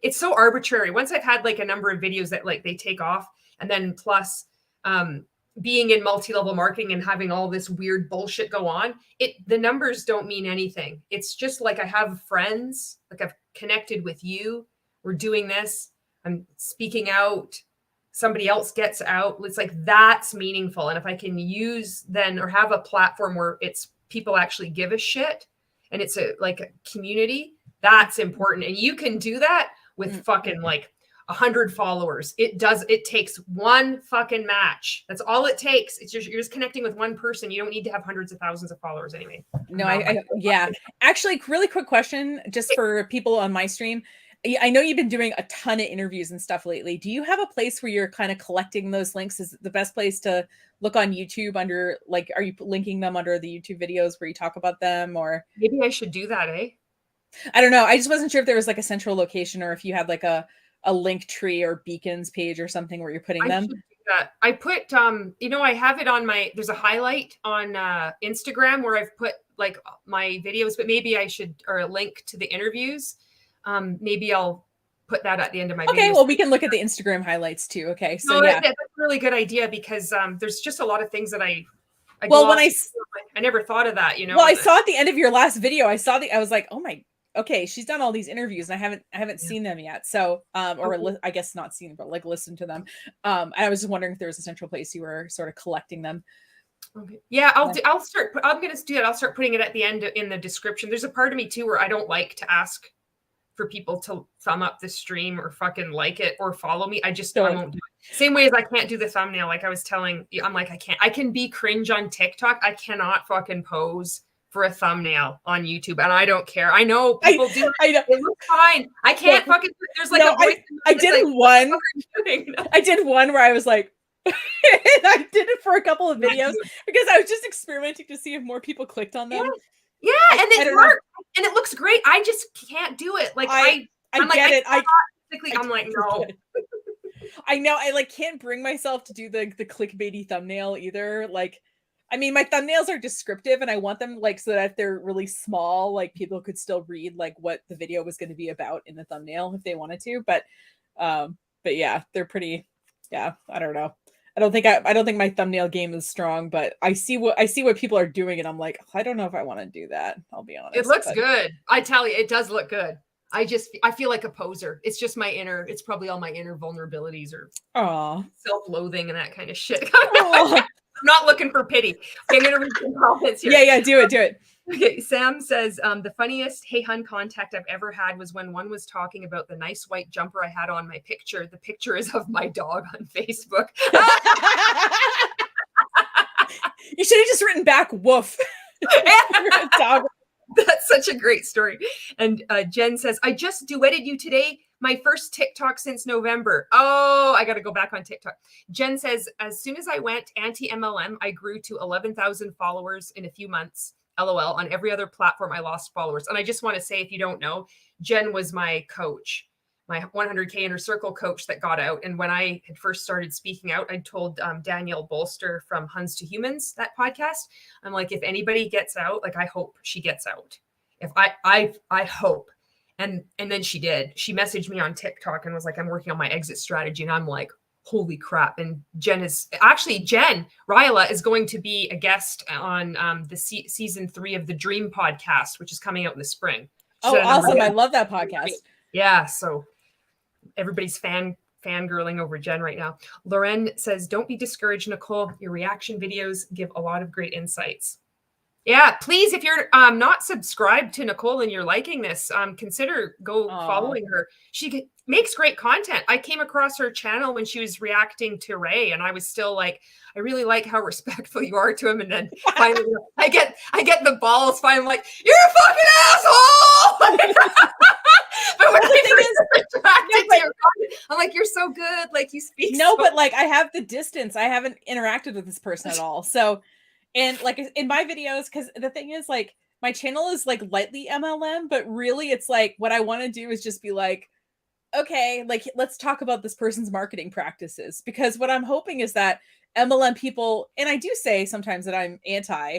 Speaker 1: it's so arbitrary. Once I've had like a number of videos that like they take off, and then plus, being in multi-level marketing and having all this weird bullshit go on, the numbers don't mean anything. It's just like, I have friends, like I've connected with you. We're doing this. I'm speaking out. Somebody else gets out. It's like, that's meaningful. And if I can use then, or have a platform where it's people actually give a shit, and it's like a community, that's important. And you can do that with fucking like 100 followers. It takes one fucking match. That's all it takes. You're just connecting with one person. You don't need to have hundreds of thousands of followers anyway.
Speaker 2: No, yeah. Actually, really quick question, just for people on my stream. I know you've been doing a ton of interviews and stuff lately. Do you have a place where you're kind of collecting those links? Is it the best place to look on YouTube under, like, are you linking them under the YouTube videos where you talk about them? Or
Speaker 1: maybe I should do that, eh?
Speaker 2: I don't know. I just wasn't sure if there was like a central location, or if you had like a link tree or beacons page or something where you're putting them.
Speaker 1: That. I put, I have it on there's a highlight on Instagram where I've put like my videos, but maybe I should, or a link to the interviews. Maybe I'll put that at the end of my
Speaker 2: Okay,
Speaker 1: videos.
Speaker 2: well, we can look at the Instagram highlights too. Okay, so
Speaker 1: no, that's a really good idea, because there's just a lot of things that I never thought of that,
Speaker 2: Well, I saw at the end of your last video, I was like, oh my, okay, she's done all these interviews, and I haven't seen them yet. So, I guess not seen, but like listened to them. I was just wondering if there was a central place you were sort of collecting them.
Speaker 1: Okay. Yeah, I'm going to do that. I'll start putting it at the end in the description. There's a part of me too where I don't like to ask for people to thumb up the stream or fucking like it or follow me. I won't do it. Same way as I can't do the thumbnail. Like I was telling you, I'm like, I can be cringe on TikTok. I cannot fucking pose for a thumbnail on YouTube, and I don't care. I know people do it. I know. It looks fine. I can't fucking, there's like a voice.
Speaker 2: I did one. I did one where I was like, and I did it for a couple of videos because I was just experimenting to see if more people clicked on them.
Speaker 1: Yeah, and it worked, and it looks great. I just can't do it. Like I'm
Speaker 2: get it.
Speaker 1: I'm like, no.
Speaker 2: I know. I like can't bring myself to do the clickbaity thumbnail either. Like, I mean, my thumbnails are descriptive, and I want them like so that if they're really small, like people could still read like what the video was going to be about in the thumbnail if they wanted to. But yeah, they're pretty. Yeah, I don't know. I don't think my thumbnail game is strong, but I see what people are doing, and I'm like, I don't know if I want to do that. I'll be honest.
Speaker 1: It looks good. I tell you, it does look good. I feel like a poser. It's just it's probably all my inner vulnerabilities or self-loathing and that kind of shit. not looking for pity. Okay, I'm going to read some comments here.
Speaker 2: Yeah, do it.
Speaker 1: Okay, Sam says, the funniest Hey Hun contact I've ever had was when one was talking about the nice white jumper I had on my picture. The picture is of my dog on Facebook.
Speaker 2: You should have just written back, woof. Dog.
Speaker 1: That's such a great story. And Jen says, I just duetted you today. My first TikTok since November. Oh, I got to go back on TikTok. Jen says, as soon as I went anti-MLM, I grew to 11,000 followers in a few months. LOL. On every other platform, I lost followers. And I just want to say, if you don't know, Jen was my coach, my 100K Inner Circle coach that got out. And when I had first started speaking out, I told Danielle Bolster from Huns to Humans, that podcast, I'm like, if anybody gets out, like, I hope she gets out. If I hope. And then she did. She messaged me on TikTok and was like, I'm working on my exit strategy. And I'm like, holy crap. And Jen Ryla is going to be a guest on the season 3 of the Dream podcast, which is coming out in the spring.
Speaker 2: Oh, awesome. I love that podcast.
Speaker 1: Yeah. So everybody's fangirling over Jen right now. Loren says, don't be discouraged, Nicole. Your reaction videos give a lot of great insights. Yeah, please, if you're not subscribed to Nicole and you're liking this, consider following her. She makes great content. I came across her channel when she was reacting to Ray, and I was still like, I really like how respectful you are to him. And then finally, I get the balls. Finally, I'm like, you're a fucking asshole. But when I'm like, you're so good. Like, you speak.
Speaker 2: No, but like, I have the distance. I haven't interacted with this person at all. So. And like in my videos, because the thing is, like, my channel is like lightly MLM, but really it's like what I want to do is just be like, okay, like, let's talk about this person's marketing practices. Because what I'm hoping is that MLM people, and I do say sometimes that I'm anti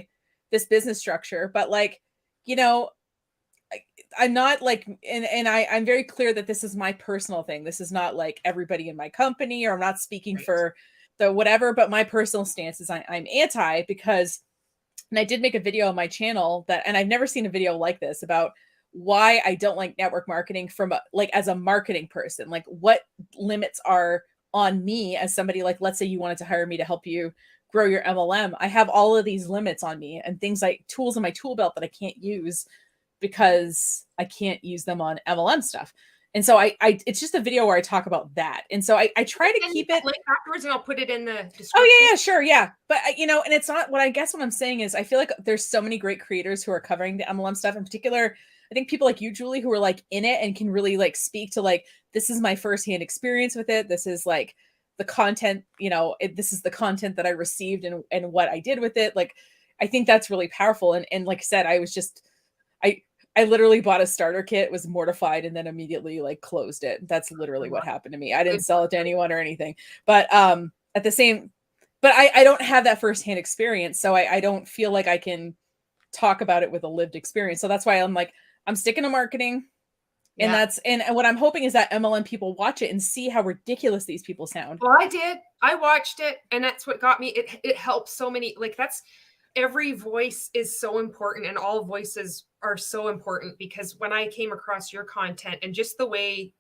Speaker 2: this business structure, but like, you know, I'm not like, and I'm very clear that this is my personal thing. This is not like everybody in my company, or I'm not speaking for the whatever, but my personal stance is I'm anti, because, and I did make a video on my channel that, and I've never seen a video like this about why I don't like network marketing from like as a marketing person, like what limits are on me as somebody, like, let's say you wanted to hire me to help you grow your MLM. I have all of these limits on me and things like tools in my tool belt that I can't use because I can't use them on MLM stuff. And so I it's just a video where I talk about that. And so I try to keep it
Speaker 1: link afterwards, and I'll put it in the description.
Speaker 2: Oh yeah, sure. Yeah. But you know, and it's not what I guess what I'm saying is I feel like there's so many great creators who are covering the MLM stuff. In particular, I think people like you, Julie, who are like in it and can really like speak to like, this is my firsthand experience with it. This is like the content, you know, this is the content that I received and what I did with it. Like, I think that's really powerful. And like I said, I was just, I literally bought a starter kit, was mortified, and then immediately like closed it. That's literally what happened to me. I didn't sell it to anyone or anything, but at the same, but I don't have that firsthand experience. So I don't feel like I can talk about it with a lived experience. So that's why I'm like, I'm sticking to marketing. And that's, and what I'm hoping is that MLM people watch it and see how ridiculous these people sound.
Speaker 1: Well, I did. I watched it, and that's what got me. It helps so many, like, that's, every voice is so important, and all voices are so important, because when I came across your content and just the way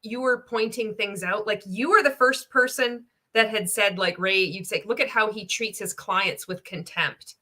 Speaker 1: you were pointing things out, like, you were the first person that had said, like, Ray, you'd say, look at how he treats his clients with contempt.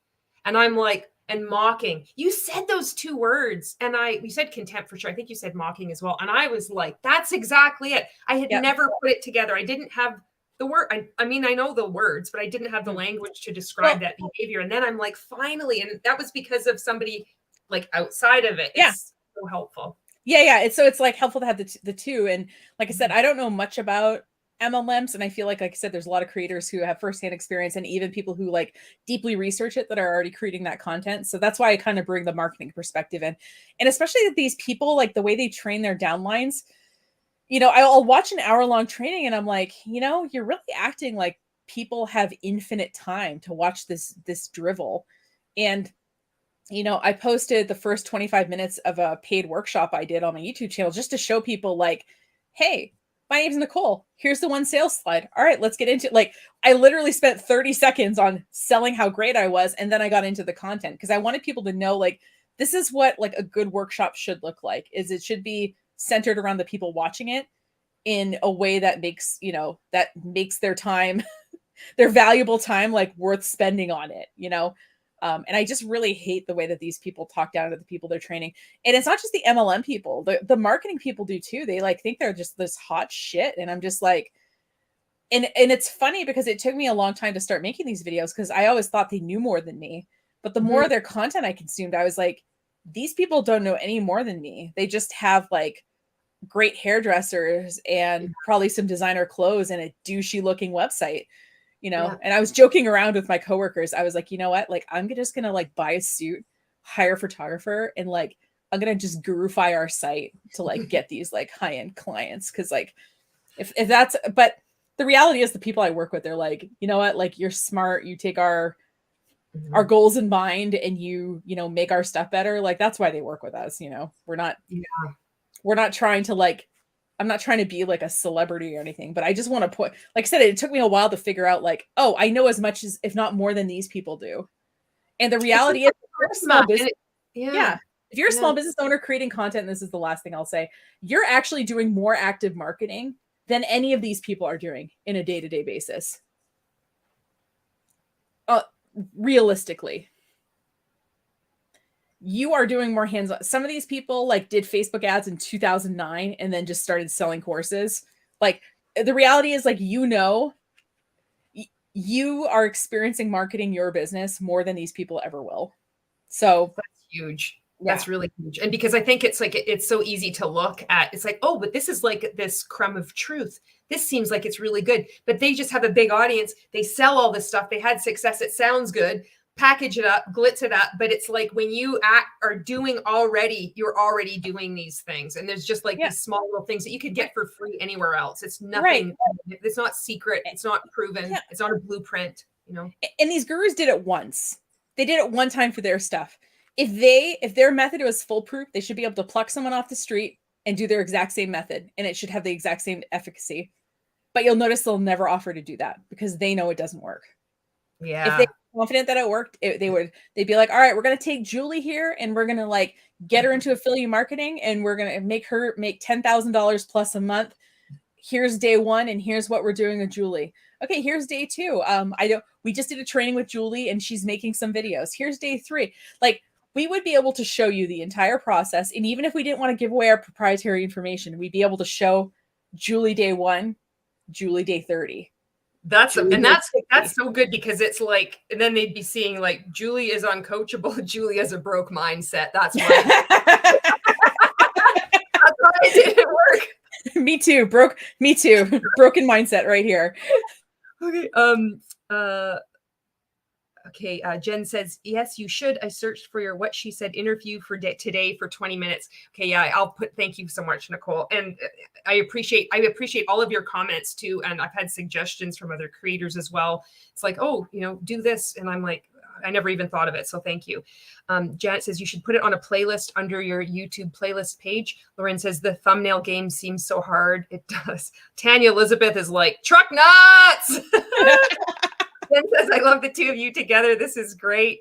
Speaker 1: And I'm like, and mocking. You said those 2 words, and you said contempt for sure. I think you said mocking as well. And I was like, that's exactly it. I had never put it together. I didn't have the word. I mean, I know the words, but I didn't have the language to describe that behavior. And then I'm like, finally, and that was because of somebody like outside of it. It's so helpful.
Speaker 2: Yeah. It's like helpful to have the 2. And like I said, I don't know much about MLMs. And I feel like I said, there's a lot of creators who have firsthand experience, and even people who like deeply research it that are already creating that content. So that's why I kind of bring the marketing perspective in. And especially that these people, like the way they train their downlines, you know, I'll watch an hour-long training and I'm like, you know, you're really acting like people have infinite time to watch this drivel. And, you know, I posted the first 25 minutes of a paid workshop I did on my YouTube channel just to show people like, hey, my name's Nicole. Here's the 1 sales slide. All right, let's get into it. Like, I literally spent 30 seconds on selling how great I was. And then I got into the content because I wanted people to know, like, this is what like a good workshop should look like, is it should be centered around the people watching it in a way that makes, you know, that makes their time their valuable time like worth spending on it, you know? And I just really hate the way that these people talk down to the people they're training. And it's not just the MLM people, the marketing people do too. They like think they're just this hot shit. And I'm just like, and it's funny because it took me a long time to start making these videos because I always thought they knew more than me. But the more of their content I consumed, I was like, these people don't know any more than me. They just have like great hairdressers and probably some designer clothes and a douchey looking website. You know, and I was joking around with my coworkers. I was like, you know what? Like, I'm just going to like buy a suit, hire a photographer, and like, I'm going to just gurufy our site to like get these like high-end clients. Cause like, if that's, but the reality is the people I work with, they're like, you know what? Like, you're smart. You take our goals in mind and you know, make our stuff better. Like, that's why they work with us. You know, we're not trying to like, I'm not trying to be like a celebrity or anything, but I just want to put, like I said, it took me a while to figure out like, oh, I know as much as, if not more than these people do. And the reality is, if you're a small business, if you're a small business owner creating content, and this is the last thing I'll say, you're actually doing more active marketing than any of these people are doing in a day-to-day basis. Realistically. You are doing more hands-on. Some of these people like did Facebook ads in 2009 and then just started selling courses. Like the reality is like, you know, you are experiencing marketing your business more than these people ever will. So
Speaker 1: that's huge. That's really huge. And because I think it's like, it's so easy to look at, it's like, oh, but this is like this crumb of truth. This seems like it's really good, but they just have a big audience. They sell all this stuff. They had success. It sounds good. Package it up, glitz it up. But it's like when you are doing already, you're already doing these things. And there's just like these small little things that you could get for free anywhere else. It's nothing. It's not secret. It's not proven. It's not a blueprint, you know?
Speaker 2: And these gurus did it once. They did it one time for their stuff. If their method was foolproof, they should be able to pluck someone off the street and do their exact same method. And it should have the exact same efficacy. But you'll notice they'll never offer to do that because they know it doesn't work.
Speaker 1: Yeah.
Speaker 2: If they were confident that it worked, they'd be like, all right, we're going to take Julie here and we're going to like get her into affiliate marketing and we're going to make her make $10,000 plus a month. Here's day one. And here's what we're doing with Julie. Okay. Here's day two. We just did a training with Julie and she's making some videos. Here's day three. Like we would be able to show you the entire process. And even if we didn't want to give away our proprietary information, we'd be able to show Julie day 1, Julie day 30.
Speaker 1: That's so good because it's like, and then they'd be seeing like Julie is uncoachable. Julie has a broke mindset. That's why. That's why it didn't work.
Speaker 2: Me too. Broken mindset right here.
Speaker 1: Okay. Okay. Jen says, yes, you should. I searched for your What She Said interview for today for 20 minutes. Okay. Yeah. Thank you so much, Nicole. And I appreciate all of your comments too. And I've had suggestions from other creators as well. It's like, oh, you know, do this. And I'm like, I never even thought of it. So thank you. Janet says you should put it on a playlist under your YouTube playlist page. Lauren says the thumbnail game seems so hard. It does. Tanya Elizabeth is like, truck nuts. Jen says, I love the two of you together. This is great.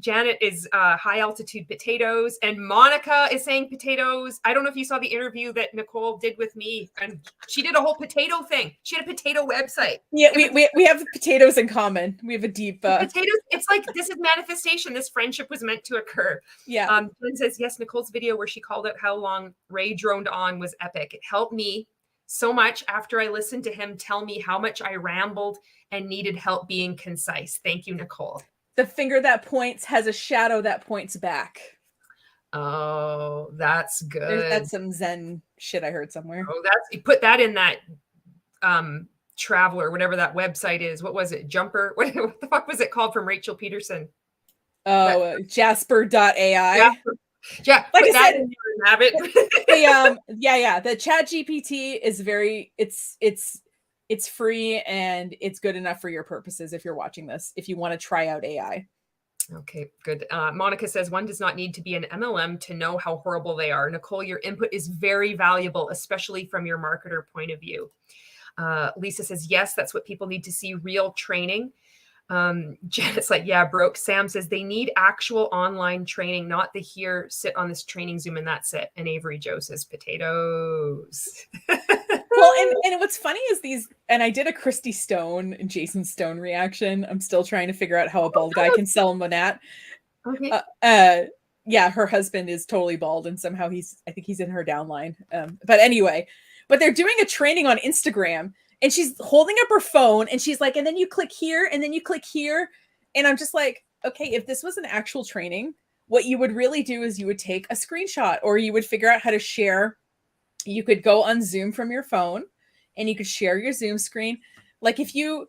Speaker 1: Janet is high altitude potatoes, and Monica is saying potatoes. I don't know if you saw the interview that Nicole did with me, and she did a whole potato thing. She had a potato website.
Speaker 2: Yeah, we have potatoes in common. We have a deep
Speaker 1: potatoes. It's like this is manifestation. This friendship was meant to occur.
Speaker 2: Yeah.
Speaker 1: Jen says, yes, Nicole's video where she called out how long Ray droned on was epic. It helped me so much after I listened to him tell me how much I rambled and needed help being concise. Thank you, Nicole.
Speaker 2: The finger that points has a shadow that points back.
Speaker 1: Oh, that's good.
Speaker 2: That's some Zen shit I heard somewhere.
Speaker 1: Oh, you put that in that Traveler, whatever that website is. What was it? Jumper? What the fuck was it called from Rachel Peterson?
Speaker 2: Oh, Jasper.ai.
Speaker 1: Yeah,
Speaker 2: like I said,
Speaker 1: have it.
Speaker 2: The Chat GPT is it's free and it's good enough for your purposes if you're watching this, if you want to try out AI.
Speaker 1: Okay, good. Monica says, one does not need to be an MLM to know how horrible they are. Nicole, your input is very valuable, especially from your marketer point of view. Lisa says, yes, that's what people need to see, real training. Janet's like, yeah, broke. Sam says they need actual online training, not the sit on this training Zoom and that's it. And Avery Joe says potatoes.
Speaker 2: Well, and what's funny is these, and I did a Christy Stone and Jason Stone reaction. I'm still trying to figure out how a bald guy can sell Monat.
Speaker 1: Okay.
Speaker 2: Yeah, her husband is totally bald, and somehow I think he's in her downline. But anyway, but they're doing a training on Instagram, and she's holding up her phone, and she's like, and then you click here, and then you click here, and I'm just like, okay, if this was an actual training, what you would really do is you would take a screenshot, or you would figure out how to share. You could go on Zoom from your phone, and you could share your Zoom screen. Like if you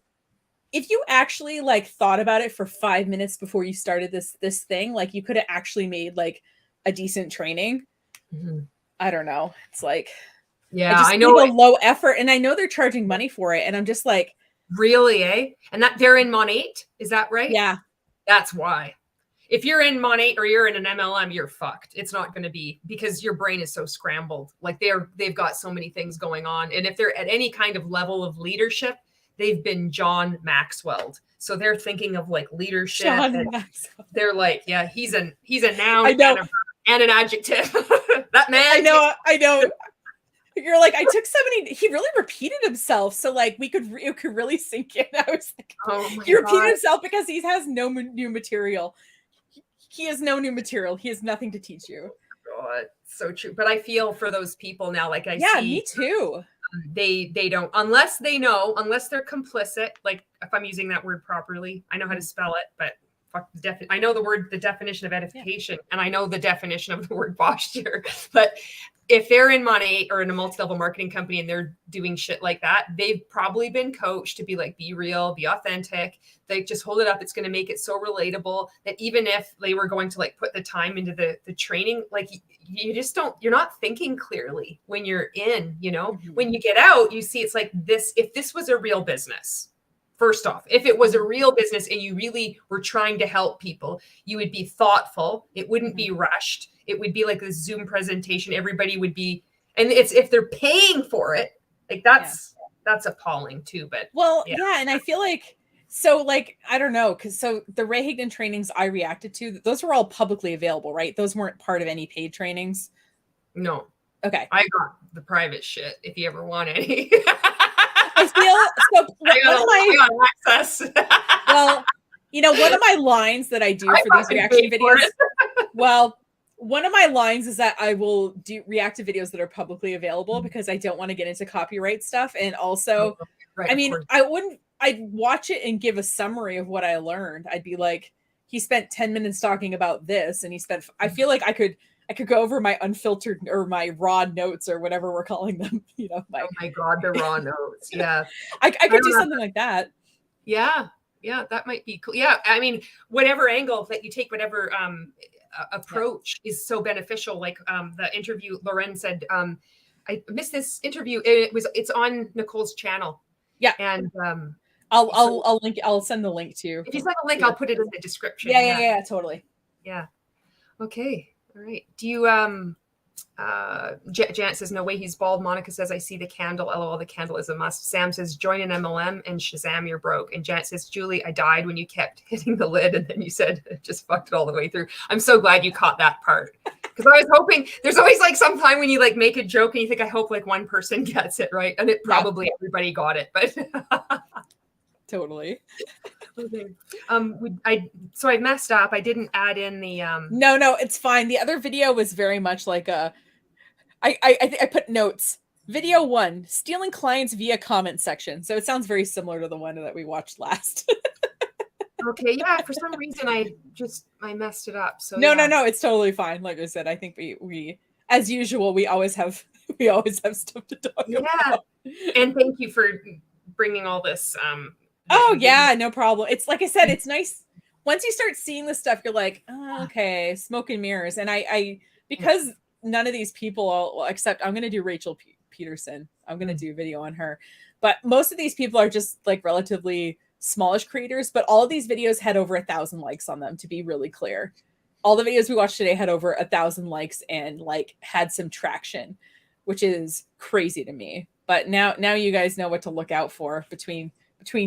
Speaker 2: actually like thought about it for 5 minutes before you started this thing, like you could have actually made like a decent training. I don't know. It's like,
Speaker 1: yeah,
Speaker 2: I
Speaker 1: know
Speaker 2: a low effort, and I know they're charging money for it, and I'm just like,
Speaker 1: really, eh? And that they're in Monat, is that right?
Speaker 2: Yeah,
Speaker 1: that's why. If you're in Monat or you're in an MLM, you're fucked. It's not going to be, because your brain is so scrambled. Like they've got so many things going on, and if they're at any kind of level of leadership, they've been John Maxwelled. So they're thinking of like leadership. They're like, yeah, he's a noun and an adjective. That man.
Speaker 2: I know. You're like, I took somebody, he really repeated himself. So like it could really sink in. I was like, he repeated himself because he has no new material. He has no new material. He has nothing to teach you.
Speaker 1: God, so true. But I feel for those people now. Like see,
Speaker 2: me too.
Speaker 1: They don't, unless they're complicit. Like if I'm using that word properly, I know how to spell it, but fuck I know the definition of edification, and I know the definition of the word posture. But if they're in Monat or in a multi-level marketing company and they're doing shit like that, they've probably been coached to be like, be real, be authentic. They just hold it up. It's going to make it so relatable that even if they were going to like put the time into the training, like you just you're not thinking clearly when you're in, when you get out, you see, it's like this, if this was a real business, first off, if it was a real business and you really were trying to help people, you would be thoughtful. It wouldn't be rushed. It would be like a Zoom presentation. Everybody would be, and it's, if they're paying for it, like that's appalling too. But
Speaker 2: and I feel like, so like, I don't know. Cause so the Ray Higdon trainings I reacted to, those were all publicly available, right? Those weren't part of any paid trainings.
Speaker 1: No.
Speaker 2: Okay.
Speaker 1: I got the private shit if you ever want any.
Speaker 2: I feel so. I got access. Well, one of my lines that I do for these reaction videos. Well, one of my lines is that I will do reactive videos that are publicly available because I don't want to get into copyright stuff. And also, I'd watch it and give a summary of what I learned. I'd be like, he spent 10 minutes talking about this, and I feel like I could go over my unfiltered or my raw notes or whatever we're calling them. Oh
Speaker 1: my God, the raw notes. Yeah.
Speaker 2: I could do something like that.
Speaker 1: Yeah. Yeah. That might be cool. Yeah. I mean, whatever angle that you take, whatever approach is so beneficial. Like the interview, Lauren said, I missed this interview. It's on Nicole's channel.
Speaker 2: Yeah.
Speaker 1: And
Speaker 2: I'll link. I'll send the link to you.
Speaker 1: If you send the link, I'll put it in the description.
Speaker 2: Yeah, totally.
Speaker 1: Yeah. Okay. All right. Do you Janet says, no way he's bald. Monica says, I see the candle. LOL, the candle is a must. Sam says, join an MLM, and Shazam, you're broke. And Janet says, Julie, I died when you kept hitting the lid, and then you said just fucked it all the way through. I'm so glad you caught that part, because I was hoping, there's always like some time when you like make a joke and you think, I hope like one person gets it, right? And it probably everybody got it, but
Speaker 2: totally.
Speaker 1: So I messed up. I didn't add in the
Speaker 2: No, it's fine. The other video was very much like I put notes. Video 1, stealing clients via comment section. So it sounds very similar to the one that we watched last.
Speaker 1: Okay, yeah. For some reason I messed it up. So
Speaker 2: no, it's totally fine. Like I said, I think we as usual, we always have stuff to talk about.
Speaker 1: And thank you for bringing all this
Speaker 2: oh yeah, no problem. It's like I said, it's nice once you start seeing this stuff, you're like, oh, okay, smoke and mirrors. And I because none of these people, except I'm going to do Rachel Peterson. I'm going to do a video on her, but most of these people are just like relatively smallish creators. But all of these videos had over 1,000 likes on them. To be really clear, all the videos we watched today had over 1,000 likes and like had some traction, which is crazy to me. But now you guys know what to look out for between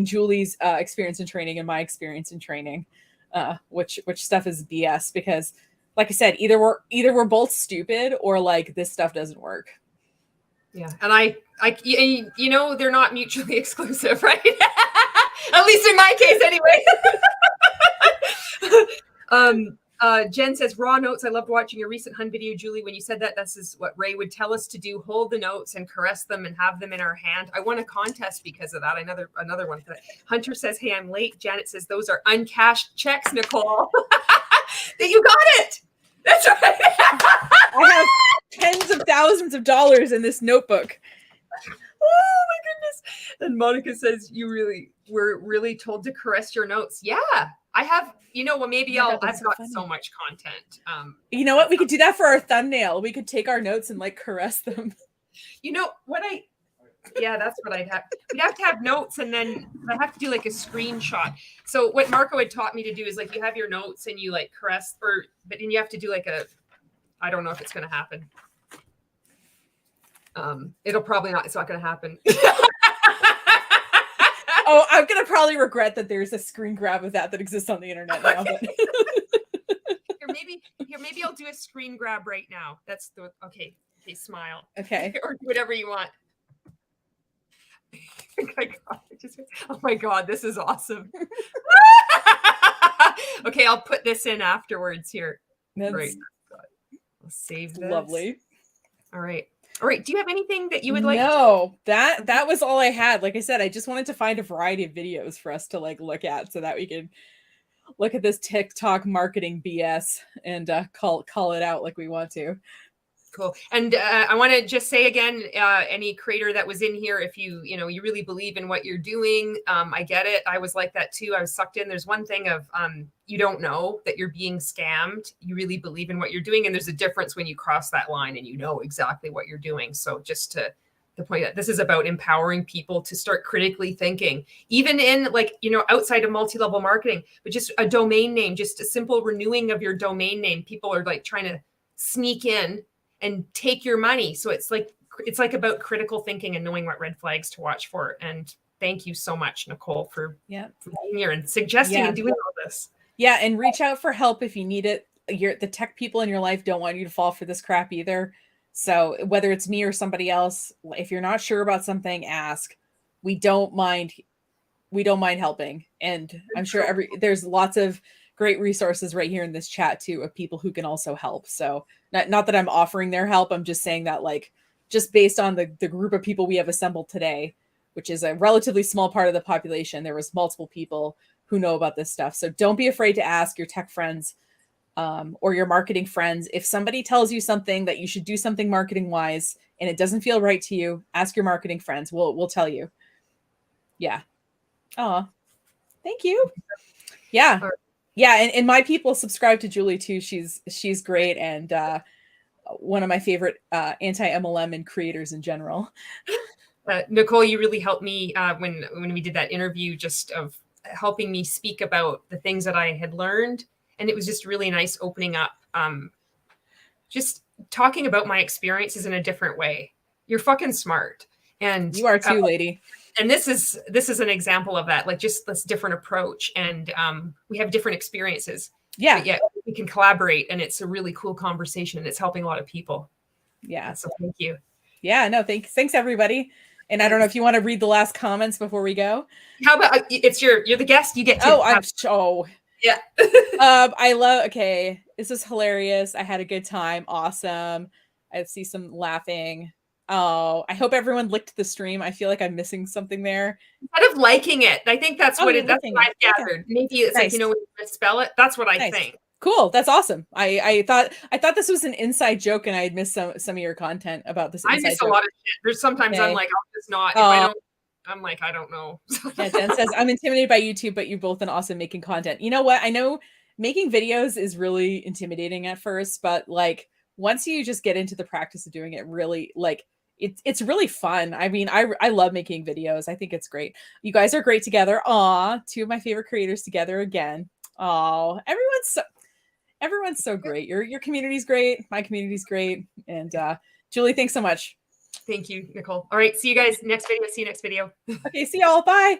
Speaker 2: Julie's experience in training and my experience in training, which stuff is BS, because like I said, either we're both stupid or like this stuff doesn't work.
Speaker 1: Yeah. And you know, they're not mutually exclusive, right? At least in my case anyway. Jen says, raw notes. I loved watching your recent Hun video, Julie. When you said that, this is what Ray would tell us to do. Hold the notes and caress them and have them in our hand. I won a contest because of that. Another one for that. Hunter says, hey, I'm late. Janet says, those are uncashed checks, Nicole. That you got it. That's right.
Speaker 2: I have tens of thousands of dollars in this notebook.
Speaker 1: Oh my goodness. And Monica says, you were really told to caress your notes. Yeah, I have, you know, well, maybe I've got so much content.
Speaker 2: You know what? We could do that for our thumbnail. We could take our notes and like caress them.
Speaker 1: You know what that's what I'd have. We'd have to have notes, and then I have to do like a screenshot. So what Marco had taught me to do is like you have your notes and you like caress, but then you have to do like I don't know if it's going to happen. It'll probably not. It's not going to happen.
Speaker 2: Oh, I'm going to probably regret that there's a screen grab of that exists on the internet now. But.
Speaker 1: Here, maybe I'll do a screen grab right now. That's okay. Okay, smile.
Speaker 2: Okay.
Speaker 1: Or whatever you want. Oh my God, this is awesome. Okay, I'll put this in afterwards here. Right. I'll save this.
Speaker 2: Lovely.
Speaker 1: All right. Do you have anything that you would like?
Speaker 2: No, that was all I had. Like I said, I just wanted to find a variety of videos for us to like look at so that we could look at this TikTok marketing BS and call it out like we want to.
Speaker 1: Cool. And I want to just say again, any creator that was in here, if you really believe in what you're doing, I get it. I was like that too. I was sucked in. There's one thing of you don't know that you're being scammed. You really believe in what you're doing. And there's a difference when you cross that line and you know exactly what you're doing. So just to the point that this is about empowering people to start critically thinking, even in outside of multi-level marketing, but just a domain name, just a simple renewing of your domain name. People are like trying to sneak in and take your money. So it's like about critical thinking and knowing what red flags to watch for. And thank you so much, Nicole, for being here and suggesting and doing all this.
Speaker 2: Yeah. And reach out for help if you need it. The tech people in your life don't want you to fall for this crap either. So whether it's me or somebody else, if you're not sure about something, ask. We don't mind helping. And I'm sure there's lots of great resources right here in this chat too of people who can also help. So not that I'm offering their help. I'm just saying that just based on the group of people we have assembled today, which is a relatively small part of the population, there was multiple people who know about this stuff. So don't be afraid to ask your tech friends or your marketing friends. If somebody tells you something that you should do something marketing wise and it doesn't feel right to you, ask your marketing friends. We'll tell you. Yeah. Oh, thank you. Yeah. Yeah, and my people subscribe to Julie too. She's great and one of my favorite anti-MLM and creators in general.
Speaker 1: Nicole, you really helped me when we did that interview, just of helping me speak about the things that I had learned, and it was just really nice opening up, just talking about my experiences in a different way. You're fucking smart, and
Speaker 2: you are too, lady.
Speaker 1: And this is an example of that, like just this different approach. And we have different experiences. Yeah. But yeah, we can collaborate and it's a really cool conversation and it's helping a lot of people.
Speaker 2: Yeah.
Speaker 1: So thank you.
Speaker 2: Yeah, no, thanks everybody. And I don't know if you want to read the last comments before we go.
Speaker 1: How about you're the guest, you get to
Speaker 2: yeah. Okay. This is hilarious. I had a good time. Awesome. I see some laughing. Oh, I hope everyone licked the stream. I feel like I'm missing something there.
Speaker 1: Instead of liking it, I think that's what I've gathered. Okay. Maybe it's nice. Like, when you misspell it. That's what I think.
Speaker 2: Cool. That's awesome. I thought this was an inside joke and I had missed some of your content about this.
Speaker 1: I miss a lot of shit. There's sometimes I'm like, I'll just not. If I don't, I'm like, I don't know.
Speaker 2: Yeah, Jen says, I'm intimidated by YouTube, but you've both been awesome making content. You know what? I know making videos is really intimidating at first, but like once you just get into the practice of doing it, really like it's really fun. I mean, I love making videos. I think it's great. You guys are great together. Aw, two of my favorite creators together again. Oh, everyone's so great. Your community's great. My community's great. And Julie, thanks so much.
Speaker 1: Thank you, Nicole. All right. See you guys next video. See you next video.
Speaker 2: Okay. See y'all. Bye.